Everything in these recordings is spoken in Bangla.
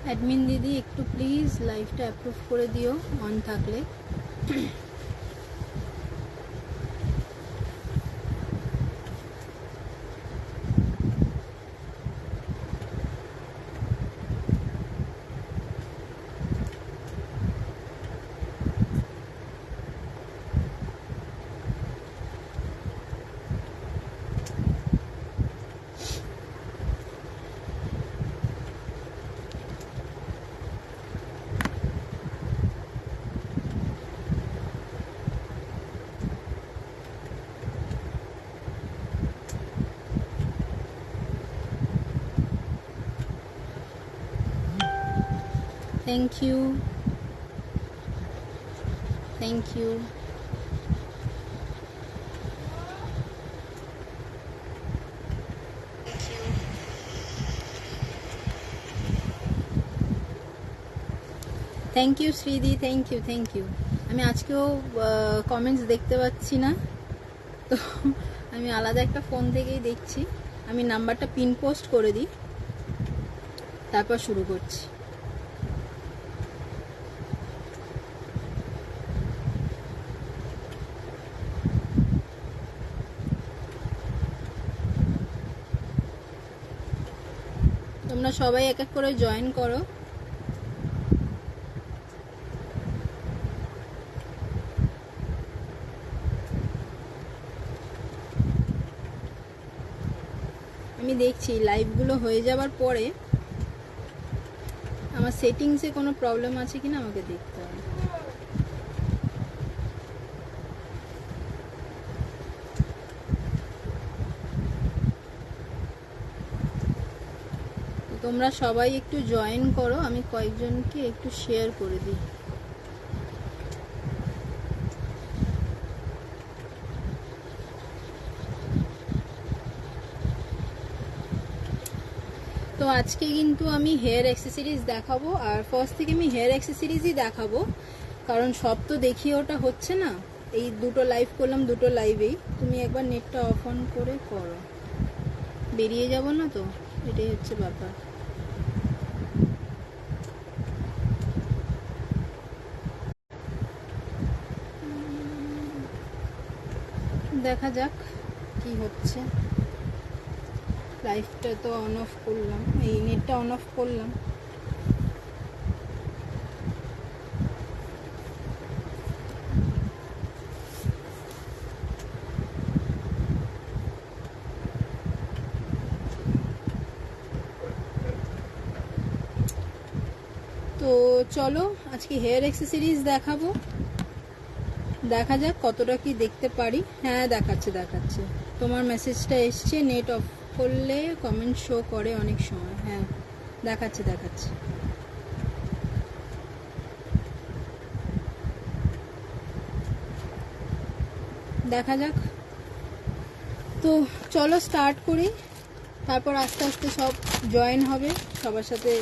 অ্যাডমিন দিদি একটু প্লিজ লাইভটা অ্যাপ্রুভ করে দিও অন থাকলে। Thank you, thank you. Thank you শ্রীদি, থ্যাংক ইউ, থ্যাংক ইউ। আমি আজকেও কমেন্টস দেখতে পাচ্ছি না, তো আমি আলাদা একটা ফোন থেকেই দেখছি। আমি নাম্বারটা পিন পোস্ট করে দিই, তারপর শুরু করছি। তোমরা সবাই এক এক করে জয়েন করো। আমি দেখছি লাইভগুলো হয়ে যাবার পরে আমার সেটিংসে কোনো প্রবলেম আছে কিনা আমাকে দেখতে হবে। তোমরা সবাই একটু জয়েন করো, আমি কয়েকজনকে একটু শেয়ার করে দিই। তো আজকে কিন্তু আমি হেয়ার অ্যাক্সেসরিজ দেখাবো, আর ফার্স্ট থেকে আমি হেয়ার অ্যাক্সেসরিজই দেখাবো, কারণ সব তো দেখিয়ে ওটা হচ্ছে না। এই দুটো লাইভ করলাম, দুটো লাইভেই। তুমি একবার নেটটা অফ অন করে করো, বেরিয়ে যাব না তো, এটাই হচ্ছে ব্যাপার। দেখা যাক কি হচ্ছে। লাইভটা তো অন অফ করলাম, এই নেটটা অন অফ করলাম। তো চলো আজকে হেয়ার অ্যাক্সেসরিজ দেখাবো, দেখা যাক কতটা কি দেখতে পারি। হ্যাঁ দেখাচ্ছে, দেখাচ্ছে। তোমার মেসেজটা এসছে, নেট অফ করলে কমেন্ট শো করে অনেক সময়। হ্যাঁ দেখাচ্ছে, দেখাচ্ছে। দেখা যাক। তো চলো স্টার্ট করি, তারপর আস্তে আস্তে সব জয়েন হবে, সবার সাথে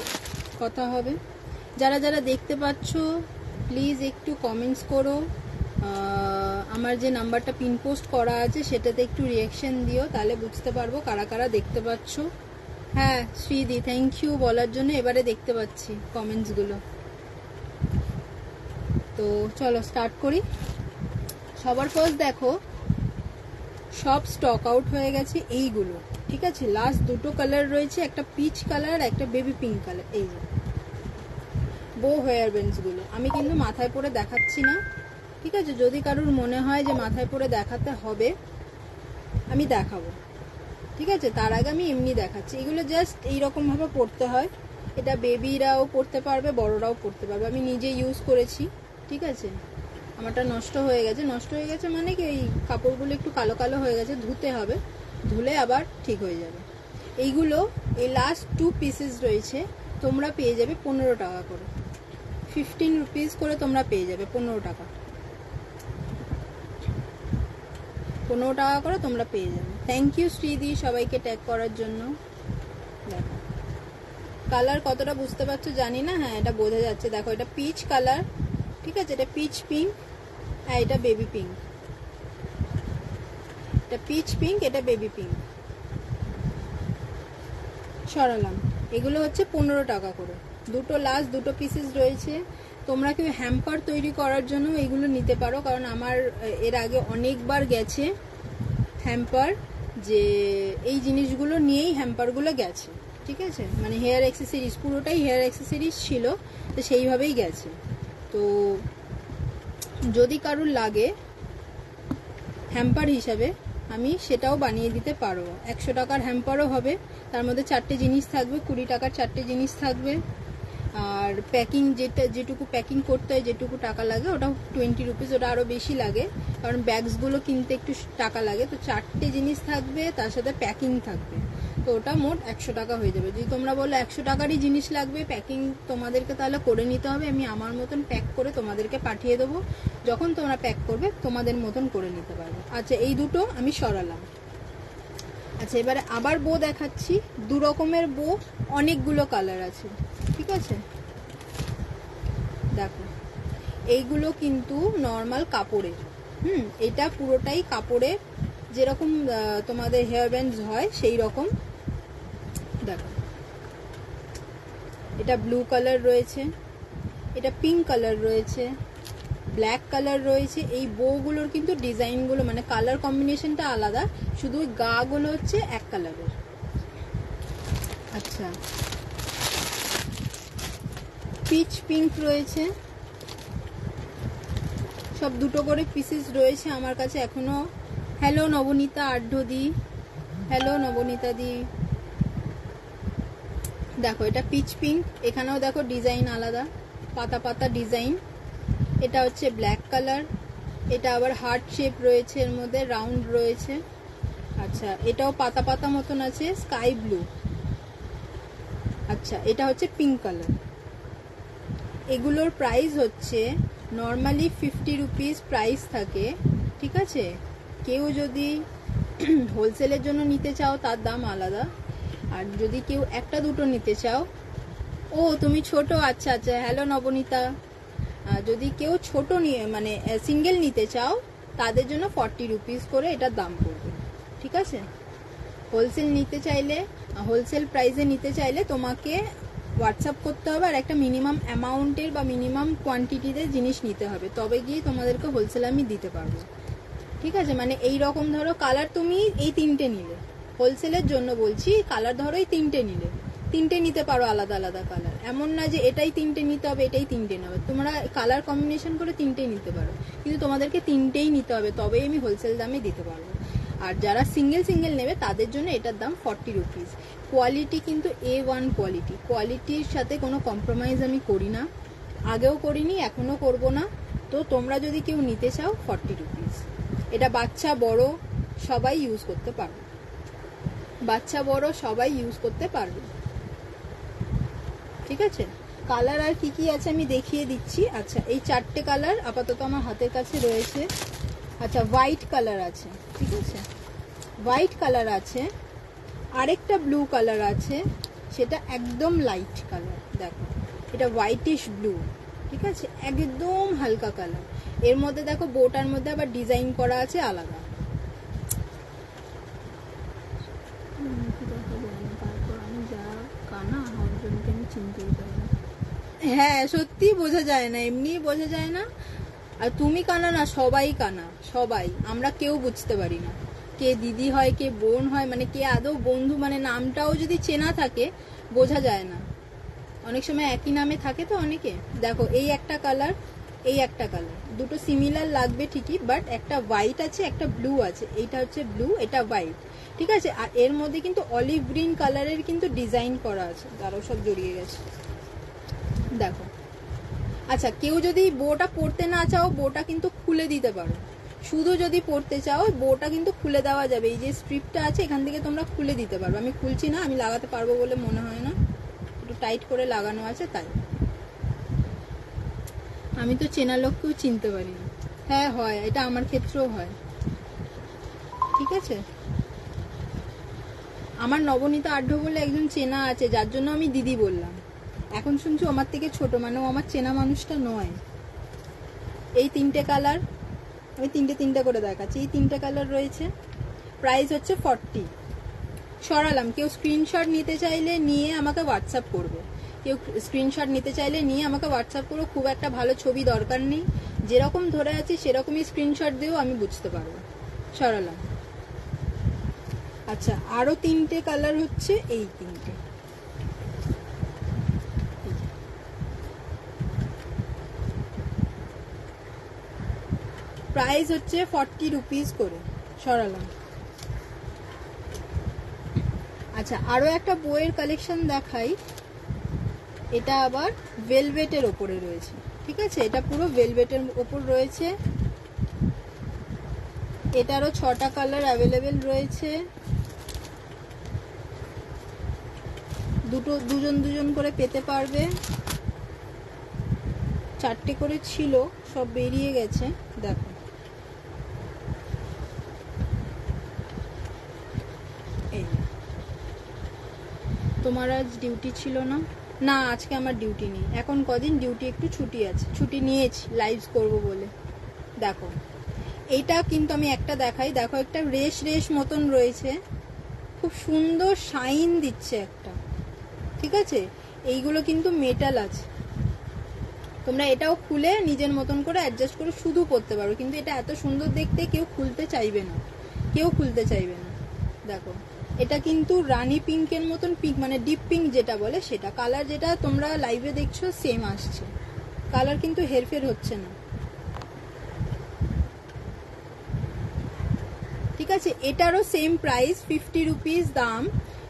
কথা হবে। যারা যারা দেখতে পাচ্ছ প্লিজ একটু কমেন্টস করো। আমার যে নাম্বারটা পিন পোস্ট করা আছে সেটাতে একটু রিয়াকশন দিও, তাহলে বুঝতে পারবো কারা কারা দেখতে পাচ্ছ। হ্যাঁ শ্রীদি, থ্যাংক ইউ বলার জন্য। এবারে দেখতে পাচ্ছি কমেন্টসগুলো। তো চলো স্টার্ট করি। সবার ফার্স্ট দেখো, সব স্টক আউট হয়ে গেছে এইগুলো, ঠিক আছে। লাস্ট দুটো কালার রয়েছে, একটা পিচ কালার, একটা বেবি পিঙ্ক কালার। এই যে বো হেয়ার ব্যান্ডসগুলো আমি কিন্তু মাথায় পরে দেখাচ্ছি না, ঠিক আছে। যদি কারোর মনে হয় যে মাথায় পরে দেখাতে হবে, আমি দেখাবো, ঠিক আছে। তার আগে আমি এমনি দেখাচ্ছি। এগুলো জাস্ট এইরকম ভাবে পরতে হয়। এটা বেবিরাও পরতে পারবে, বড়রাও পরতে পারবে। আমি নিজে ইউজ করেছি, ঠিক আছে। আমারটা নষ্ট হয়ে গেছে। নষ্ট হয়ে গেছে মানে কি, এই কাপড়গুলো একটু কালো কালো হয়ে গেছে, ধুতে হবে, ধুলে আবার ঠিক হয়ে যাবে। এইগুলো এই লাস্ট 2 পিসেস রয়েছে, তোমরা পেয়ে যাবে 15 টাকা করে। 15 রুপিস করে তোমরা পেয়ে যাবে, 15 টাকা, 15 টাকা করে তোমরা পেয়ে যাবে। থ্যাংক ইউ শ্রীদি সবাইকে ট্যাগ করার জন্য। দেখো কালার কতটা বুঝতে পারছো জানি না। হ্যাঁ এটা বোঝা যাচ্ছে, দেখো এটা পিচ কালার, ঠিক আছে। এটা পিচ পিঙ্ক, হ্যাঁ এটা বেবি পিঙ্ক। এটা পিচ পিঙ্ক, এটা বেবি পিঙ্ক। সরালাম। এগুলো হচ্ছে 15 টাকা করে। দুটো লাস্ট দুটো পিসেস রয়েছে। তোমরা কেউ হ্যাম্পার তৈরি করার জন্য এগুলো নিতে পারো, কারণ আমার এর আগে অনেকবার গেছে হ্যাম্পার, যে এই জিনিসগুলো নিয়েই হ্যাম্পারগুলো গেছে। ঠিক আছে, মানে হেয়ার অ্যাক্সেসরিজ, পুরোটাই হেয়ার অ্যাক্সেসরিজ ছিল, তো সেইভাবেই গেছে। তো যদি কারুর লাগে হ্যাম্পার হিসাবে, আমি সেটাও বানিয়ে দিতে পারবো। 100 টাকার হ্যাম্পারও হবে, তার মধ্যে 4টে জিনিস থাকবে, 20 টাকার 4টে জিনিস থাকবে। আর প্যাকিং যেটুকু প্যাকিং করতে হয়, যেটুকু টাকা লাগে, ওটা 20 রুপিস, ওটা আরও বেশি লাগে, কারণ ব্যাগসগুলো কিনতে একটু টাকা লাগে। তো 4টে জিনিস থাকবে, তার সাথে প্যাকিং থাকবে, তো ওটা মোট 100 টাকা হয়ে যাবে। যদি তোমরা বলো 100 টাকারই জিনিস লাগবে, প্যাকিং তোমাদেরকে তাহলে করে নিতে হবে, আমি আমার মতন প্যাক করে তোমাদেরকে পাঠিয়ে দেবো। যখন তোমরা প্যাক করবে তোমাদের মতন করে নিতে পারবে। আচ্ছা, এই দুটো আমি সরালাম। আচ্ছা, এবারে আবার বো দেখাচ্ছি। 2 রকমের বো, অনেকগুলো কালার আছে। ঠিক আছে, দেখো এইগুলো কিন্তু নর্মাল কাপড়ের, এটা পুরোটাই কাপড়ের, যেরকম তোমাদের হেয়ার ব্যান্ডস হয় সেই রকম। দেখো, এটা ব্লু কালার রয়েছে, এটা পিঙ্ক কালার রয়েছে, ব্ল্যাক কালার রয়েছে। এই বউগুলোর কিন্তু ডিজাইনগুলো মানে কালার কম্বিনেশনটা আলাদা, শুধু গাগুলো হচ্ছে এক কালারের। আচ্ছা, পিচ পিঙ্ক রয়েছে, সব দুটো করে পিসেস রয়েছে আমার কাছে এখনো। হ্যালো নবনীতা আড্ডদি, হ্যালো নবনীতা দি। দেখো, এটা পিচ পিঙ্ক, এখানেও দেখো ডিজাইন আলাদা, পাতা পাতা ডিজাইন। এটা হচ্ছে ব্ল্যাক কালার, এটা আবার হার্ট শেপ রয়েছে, এর মধ্যে রাউন্ড রয়েছে। আচ্ছা, এটাও পাতা পাতা মতন আছে, স্কাই ব্লু। আচ্ছা, এটা হচ্ছে পিঙ্ক কালার। এগুলোর প্রাইস হচ্ছে নর্মালি 50 রুপিস প্রাইস থাকে। ঠিক আছে, কেউ যদি হোলসেলের জন্য নিতে চাও তার দাম আলাদা, আর যদি কেউ একটা দুটো নিতে চাও, ও তুমি ছোট, আচ্ছা আচ্ছা, হ্যালো নবনীতা। যদি কেউ ছোট নিয়ে মানে সিঙ্গেল নিতে চাও, তাদের জন্য 40 রুপিস করে এটার দাম পড়বে। ঠিক আছে, হোলসেল নিতে চাইলে, হোলসেল প্রাইসে নিতে চাইলে তোমাকে হোয়াটসঅ্যাপ করতে হবে, আর একটা মিনিমাম অ্যামাউন্টের বা মিনিমাম কোয়ান্টিটিতে জিনিস নিতে হবে, তবে গিয়ে তোমাদেরকে হোলসেল আমি দিতে পারবো। ঠিক আছে, মানে এই রকম ধরো কালার তুমি এই 3টে নিলে, হোলসেলের জন্য বলছি, কালার ধরো এই 3টে নিলে, 3টে নিতে পারো আলাদা আলাদা কালার, এমন না যে এটাই 3টে নিতে হবে, এটাই 3টে নেবে। তোমরা কালার কম্বিনেশন করে 3টেই নিতে পারো, কিন্তু তোমাদেরকে 3টেই নিতে হবে, তবেই আমি হোলসেল দামে দিতে পারবো। আর যারা সিঙ্গেল সিঙ্গেল নেবে তাদের জন্য এটার দাম 40 রুপিস। কোয়ালিটি কিন্তু A1 কোয়ালিটি, কোয়ালিটির সাথে কোনো কম্প্রোমাইজ আমি করি না, আগেও করিনি, এখনও করব না। তো তোমরা যদি কেউ নিতে চাও 40 রুপিস। এটা বাচ্চা বড় সবাই ইউজ করতে পারবে, বাচ্চা বড় সবাই ইউজ করতে পারবে। ঠিক আছে, কালার আর কি কি আছে আমি দেখিয়ে দিচ্ছি। আচ্ছা, এই 4টে কালার আপাতত আমার হাতের কাছে রয়েছে। আচ্ছা, হোয়াইট কালার আছে, ঠিক আছে, হোয়াইট কালার আছে, আরেকটা ব্লু কালার আছে, সেটা একদম লাইট কালার। দেখো, এটা হোয়াইটিশ ব্লু, ঠিক আছে, একদম হালকা কালার। এর মধ্যে দেখো বোটার মধ্যে আবার ডিজাইন করা আছে আলাদা। হ্যাঁ, সত্যি বোঝা যায় না, এমনি বোঝা যায় না। আর তুমি কানা না, সবাই কানা, সবাই, আমরা কেউ বুঝতে পারি না কে দিদি হয় কে বোন হয়, মানে কে আদৌ বন্ধু, মানে নামটাও যদি চেনা থাকে বোঝা যায় না। অনেক সময় একই নামে থাকে তো অনেকে। দেখো, এই একটা কালার, এই একটা কালার, দুটো সিমিলার লাগবে ঠিকই, বাট একটা হোয়াইট আছে একটা ব্লু আছে, এইটা হচ্ছে ব্লু, এটা হোয়াইট। ঠিক আছে, আর এর মধ্যে কিন্তু অলিভ গ্রিন কালারের কিন্তু ডিজাইন করা আছে, তারও সব জড়িয়ে গেছে। দেখো, আচ্ছা, কেউ যদি বোটা পরতে না চাও, বোটা কিন্তু খুলে দিতে পারো। শুধু যদি পরতে চাও, বোটা কিন্তু খুলে দেওয়া যাবে, এই যে স্ট্রিপটা আছে এখান থেকে তোমরা খুলে দিতে পারবে। আমি খুলছি না, আমি লাগাতে পারবো বলে মনে হয় না, একটু টাইট করে লাগানো আছে তাই। আমি তো চেনা লোককেও চিনতে পারি না। হ্যাঁ হয়, এটা আমার ক্ষেত্রেও হয়। ঠিক আছে, আমার নবনীতা আড্ড বলে একজন চেনা আছে, যার জন্য আমি দিদি বললাম। এখন শুনছো আমার থেকে ছোট, মানে ও আমার চেনা মানুষটা নয়। এই 3টে কালার আমি 3টে করে দেখাচ্ছি। এই 3টে কালার রয়েছে, প্রাইস হচ্ছে 40। সরালাম, কেউ স্ক্রিনশট নিতে চাইলে নিয়ে আমাকে হোয়াটসঅ্যাপ করবে। কেউ স্ক্রিনশট নিতে চাইলে নিয়ে আমাকে হোয়াটসঅ্যাপ করো, খুব একটা ভালো ছবি দরকার নেই, যেরকম ধরে আছি সেরকমই স্ক্রিনশট দিয়েও আমি বুঝতে পারবো। সরালাম। আচ্ছা, আরো 3টে কালার হচ্ছে এই 3টে। প্রাইস হচ্ছে 40 রুপিস করে। সরালাম। আচ্ছা, আরো একটা বইয়ের কালেকশন দেখাই। এটা আবার ভেলভেটের ওপরে রয়েছে, ঠিক আছে, এটা পুরো ভেলভেটের ওপর রয়েছে। এটারও 6টা কালার অ্যাভেলেবেল রয়েছে, দুজন দুজন করে পেতে পারবে। 4টে করে ছিল, সব বেরিয়ে গেছে। দেখো, এই তোমার আজ ডিউটি ছিল না? না, আজকে আমার ডিউটি নেই, এখন কদিন ডিউটি একটু ছুটি আছে, ছুটি নিয়েছি লাইভস করব বলে। দেখো, এইটা কিন্তু আমি একটা দেখাই। দেখো, একটা রেশ রেশ মতন রয়েছে, খুব সুন্দর শাইন দিচ্ছে একটা, ঠিক আছে। এইগুলো কিন্তু মেটাল আছে, তোমরা এটাও খুলে নিজের মতন করে অ্যাডজাস্ট করে শুধু পরতে পারো, কিন্তু এটা এত সুন্দর দেখতে কেউ খুলতে চাইবে না, কেউ খুলতে চাইবে না। দেখো, এটা কিন্তু রানী পিঙ্কের মতন পিঙ্ক, মানে ডিপ পিঙ্ক যেটা বলে সেটা। কালার যেটা তোমরা লাইভে দেখছো সেম আসছে, কালার কিন্তু হেরফের হচ্ছে না, ঠিক আছে। এটারও সেম প্রাইস 50 রুপিস দাম,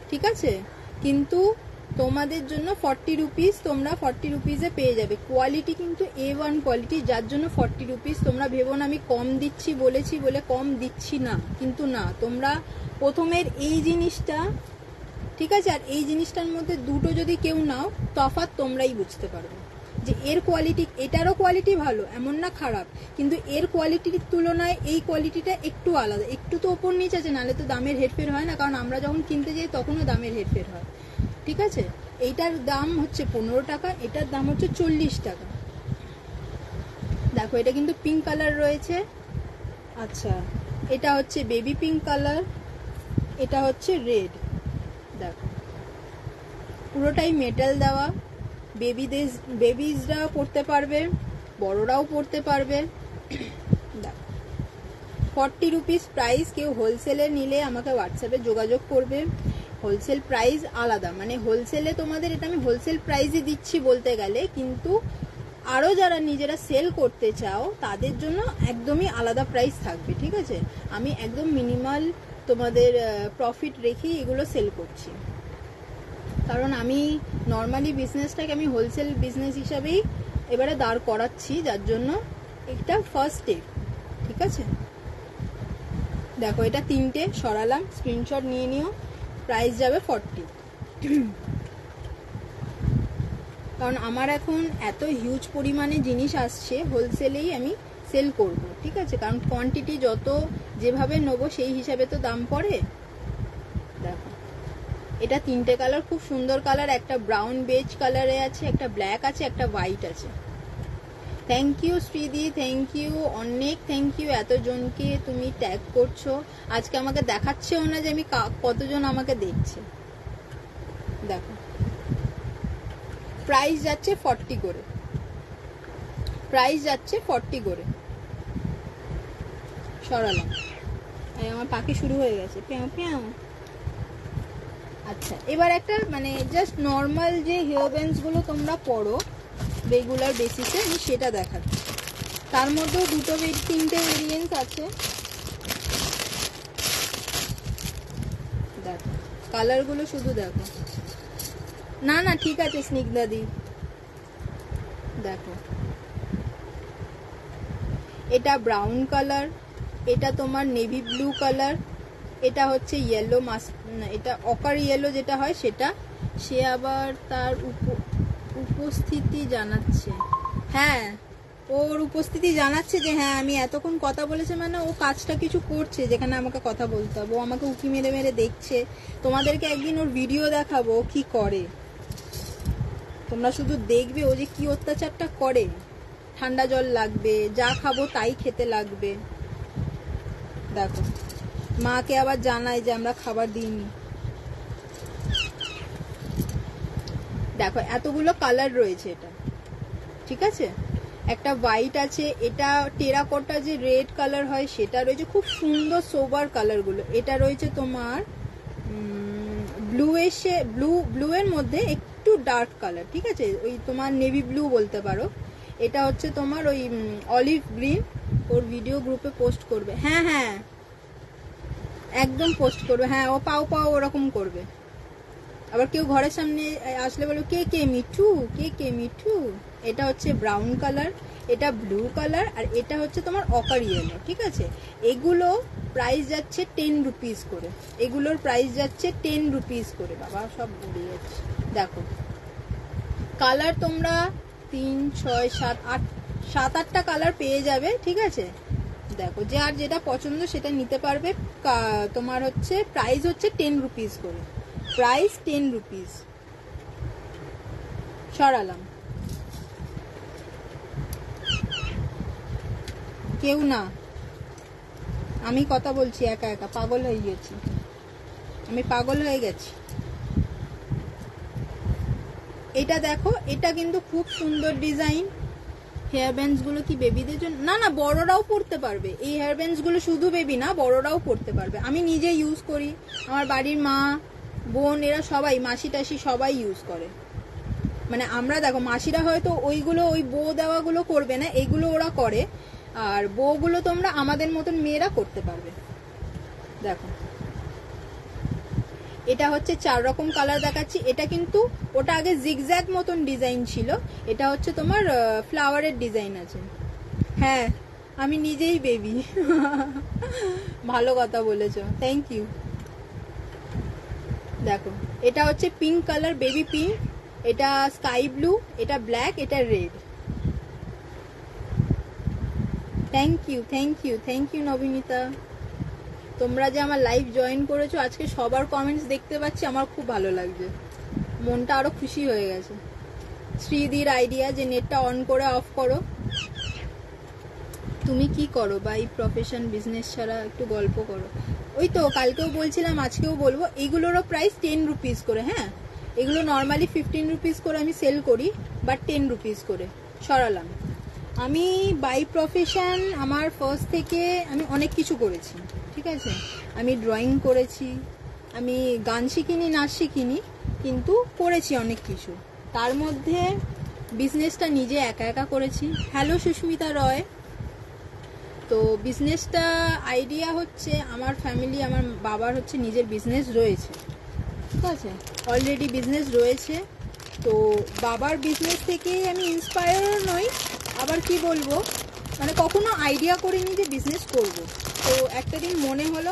ঠিক আছে, কিন্তু তোমাদের জন্য 40 রুপিস, তোমরা 40 রুপিসে পেয়ে যাবে। কোয়ালিটি কিন্তু A1 কোয়ালিটি, যার জন্য 40 রুপিস। তোমরা ভেবো না আমি কম দিচ্ছি বলেছি বলে কম দিচ্ছি না, কিন্তু না, তোমরা প্রথমের এই জিনিসটা, ঠিক আছে, আর এই জিনিসটার মধ্যে দুটো যদি কেউ নাও, তফাৎ তোমরাই বুঝতে পারবে যে এর কোয়ালিটি, এটারও কোয়ালিটি ভালো, এমন না খারাপ, কিন্তু এর কোয়ালিটির তুলনায় এই কোয়ালিটিটা একটু আলাদা, একটু তো ওপর নিচে আছে, নাহলে তো দামের হেরফের হয় না, কারণ আমরা যখন কিনতে যাই তখনও দামের হেরফের হয়, ঠিক আছে। এইটার দাম হচ্ছে 15 টাকা, এটার দাম হচ্ছে 40 টাকা। দেখো, এটা কিন্তু পিঙ্ক কালার রয়েছে। আচ্ছা, এটা হচ্ছে বেবি পিঙ্ক কালার, এটা হচ্ছে রেড। দেখো, পুরোটাই মেটাল দেওয়া, বেবিজরাও পড়তে পারবে, বড়রাও পড়তে পারবে। 40 রুপিস প্রাইস। কেউ হোলসেলে নিলে আমাকে হোয়াটসঅ্যাপে যোগাযোগ করবে, হোলসেল প্রাইস আলাদা, মানে হোলসেলে তোমাদের এটা আমি হোলসেল প্রাইসই দিচ্ছি বলতে গেলে, কিন্তু আরও যারা নিজেরা সেল করতে চাও তাদের জন্য একদমই আলাদা প্রাইস থাকবে, ঠিক আছে। আমি একদম মিনিমাল তোমাদের প্রফিট রেখেই এগুলো সেল করছি, কারণ আমি নর্মালি বিজনেসটাকে আমি হোলসেল বিজনেস হিসাবেই এবারে দাঁড় করাচ্ছি, যার জন্য এটা ফার্স্ট স্টেপ, ঠিক আছে। দেখো, এটা 3টে সরালাম, স্ক্রিনশট নিয়ে নিও। প্রাইস যাবে 40, কারণ আমার এখন এত হিউজ পরিমাণে জিনিস আসছে, হোলসেলেই আমি সেল করব, ঠিক আছে, কারণ কোয়ান্টিটি যত যেভাবে নেবো সেই হিসাবে তো দাম পড়ে। দেখো, এটা 3টে কালার, খুব সুন্দর কালার, একটা ব্রাউন বেজ কালারে আছে, একটা ব্ল্যাক আছে, একটা হোয়াইট আছে। থ্যাংক ইউ শ্রীদি, থ্যাংক ইউ, অনেক থ্যাংক ইউ এতজনকে তুমি ট্যাগ করছো। আজকে আমাকে দেখাচ্ছেও না যে আমি কতজন আমাকে দেখছে। দেখো, প্রাইস যাচ্ছে 40 করে, প্রাইস যাচ্ছে 40 করে। সরালাম, আমার পাখি শুরু হয়ে গেছে প্যাও প্যাও। আচ্ছা, এবার একটা মানে জাস্ট নর্মাল যে হেয়ার ব্যান্ডসগুলো তোমরা পরো রেগুলার বেসিসে, আমি সেটা দেখাচ্ছি। তার মধ্যেও 3টে ভেরিয়েন্স আছে। দেখো, কালারগুলো শুধু দেখো। না না, ঠিক আছে স্নিগ্ধাদি। দেখো, এটা ব্রাউন কালার, এটা তোমার নেভি ব্লু কালার, এটা হচ্ছে ইয়েলো এটা অকার ইয়েলো যেটা হয় সেটা। সে আবার তার উপস্থিতি জানাচ্ছে, হ্যাঁ ওর উপস্থিতি জানাচ্ছে যে হ্যাঁ আমি এতক্ষণ কথা বলেছে, মানে ও কাজটা কিছু করছে যেখানে আমাকে কথা বলতে হবে, ও আমাকে উকি মেরে মেরে দেখছে। তোমাদেরকে একদিন ওর ভিডিও দেখাবো কি করে, তোমরা শুধু দেখবে ও যে কি অত্যাচারটা করে। ঠান্ডা জল লাগবে, যা খাবো তাই খেতে লাগবে। দেখো, মাকে আবার জানায় যে আমরা খাবার দিইনি। দেখো এতগুলো কালার রয়েছে এটা, ঠিক আছে। একটা হোয়াইট আছে, এটা টেরাকোটা যে রেড কালার হয় সেটা রয়েছে, খুব সুন্দর সোবার কালারগুলো। এটা রয়েছে তোমার ব্লু এসে ব্লু এর মধ্যে একটু ডার্ক কালার, ঠিক আছে, ওই তোমার নেভি ব্লু বলতে পারো। এটা হচ্ছে তোমার ওই অলিভ গ্রিন। ওর ভিডিও গ্রুপে পোস্ট করবে, হ্যাঁ হ্যাঁ একদম পোস্ট করবে, হ্যাঁ ও পাও পাও ওরকম করবে। আবার কেউ ঘরের সামনে আসলে বলো কে কে মিঠু, কে কে মিঠু। এটা হচ্ছে ব্রাউন কালার, এটা ব্লু কালার, আর এটা হচ্ছে তোমার অকার ইয়েলো, ঠিক আছে। এগুলো প্রাইস যাচ্ছে 10 রুপিস করে, এগুলোর প্রাইস যাচ্ছে 10 রুপিস করে। বাবা সব ভুলে যাচ্ছে। দেখো কালার তোমরা 3 6 7 8 7-8টা কালার পেয়ে যাবে, ঠিক আছে। দেখো যে আর যেটা পছন্দ সেটা নিতে পারবে। তোমার হচ্ছে প্রাইস হচ্ছে 10 রুপিস করে, প্রাইস 10 রুপিস। সরালাম, কেউ না, আমি কথা বলছি একা একা, পাগল হয়ে গেছি আমি, পাগল হয়ে গেছি। এটা দেখো, এটা কিন্তু খুব সুন্দর ডিজাইন। হেয়ার ব্যান্ডস গুলো কি বেবিদের জন্য? না না, বড়রাও পরতে পারবে। এই হেয়ার ব্যান্ডস গুলো শুধু বেবি না, বড়রাও পরতে পারবে। আমি নিজে ইউজ করি, আমার বাড়ির মা বোন এরা সবাই, মাসি টাসি সবাই ইউজ করে। মানে আমরা দেখো মাসিরা হয়তো ওইগুলো ওই বো দেওয়াগুলো করবে না, এগুলো ওরা করে। আর বউগুলো তোমরা আমাদের মতন মেয়েরা করতে পারবে। দেখো এটা হচ্ছে 4 রকম কালার দেখাচ্ছি। এটা কিন্তু ওটা আগে জিগজ্যাগ মতন ডিজাইন ছিল, এটা হচ্ছে তোমার ফ্লাওয়ারের ডিজাইন আছে। হ্যাঁ আমি নিজেই বেবি। ভালো কথা বলেছো, থ্যাংক ইউ। দেখো এটা হচ্ছে পিঙ্ক কালার, বেবি পিঙ্ক, এটা স্কাই ব্লু, এটা ব্ল্যাক, এটা red. Thank you thank you thank you Nabanita. তোমরা যে আমার লাইভ জয়েন করেছো আজকে, সবার কমেন্টস দেখতে পাচ্ছি, আমার খুব ভালো লাগছে, মনটা আরো খুশি হয়ে গেছে। শ্রীদির আইডিয়া যে নেটটা অন করে অফ করো। তুমি কি করো বা এই প্রফেশন বিজনেস ছাড়া একটু গল্প করো। ওই তো কালকেও বলছিলাম আজকেও বলবো, এইগুলোরও প্রাইস 10 রুপিস করে। হ্যাঁ এগুলো নর্মালি 15 রুপিস করে আমি সেল করি, বাট 10 রুপিস করে। সরালাম। আমি বাই প্রফেশন আমার ফার্স্ট থেকে আমি অনেক কিছু করেছি, ঠিক আছে। আমি ড্রয়িং করেছি, আমি গান শিখিনি, নাচ শিখিনি, কিন্তু করেছি অনেক কিছু। তার মধ্যে বিজনেসটা নিজে একা একা করেছি। হ্যালো সুস্মিতা রয়। তো বিজনেসটা আইডিয়া হচ্ছে আমার ফ্যামিলি, আমার বাবার হচ্ছে নিজের বিজনেস রয়েছে, ঠিক আছে, অলরেডি বিজনেস রয়েছে। তো বাবার বিজনেস থেকেই আমি ইন্সপায়ার নই, আবার কি বলবো, মানে কখনো আইডিয়া করিনি যে বিজনেস করব। তো একটা দিন মনে হলো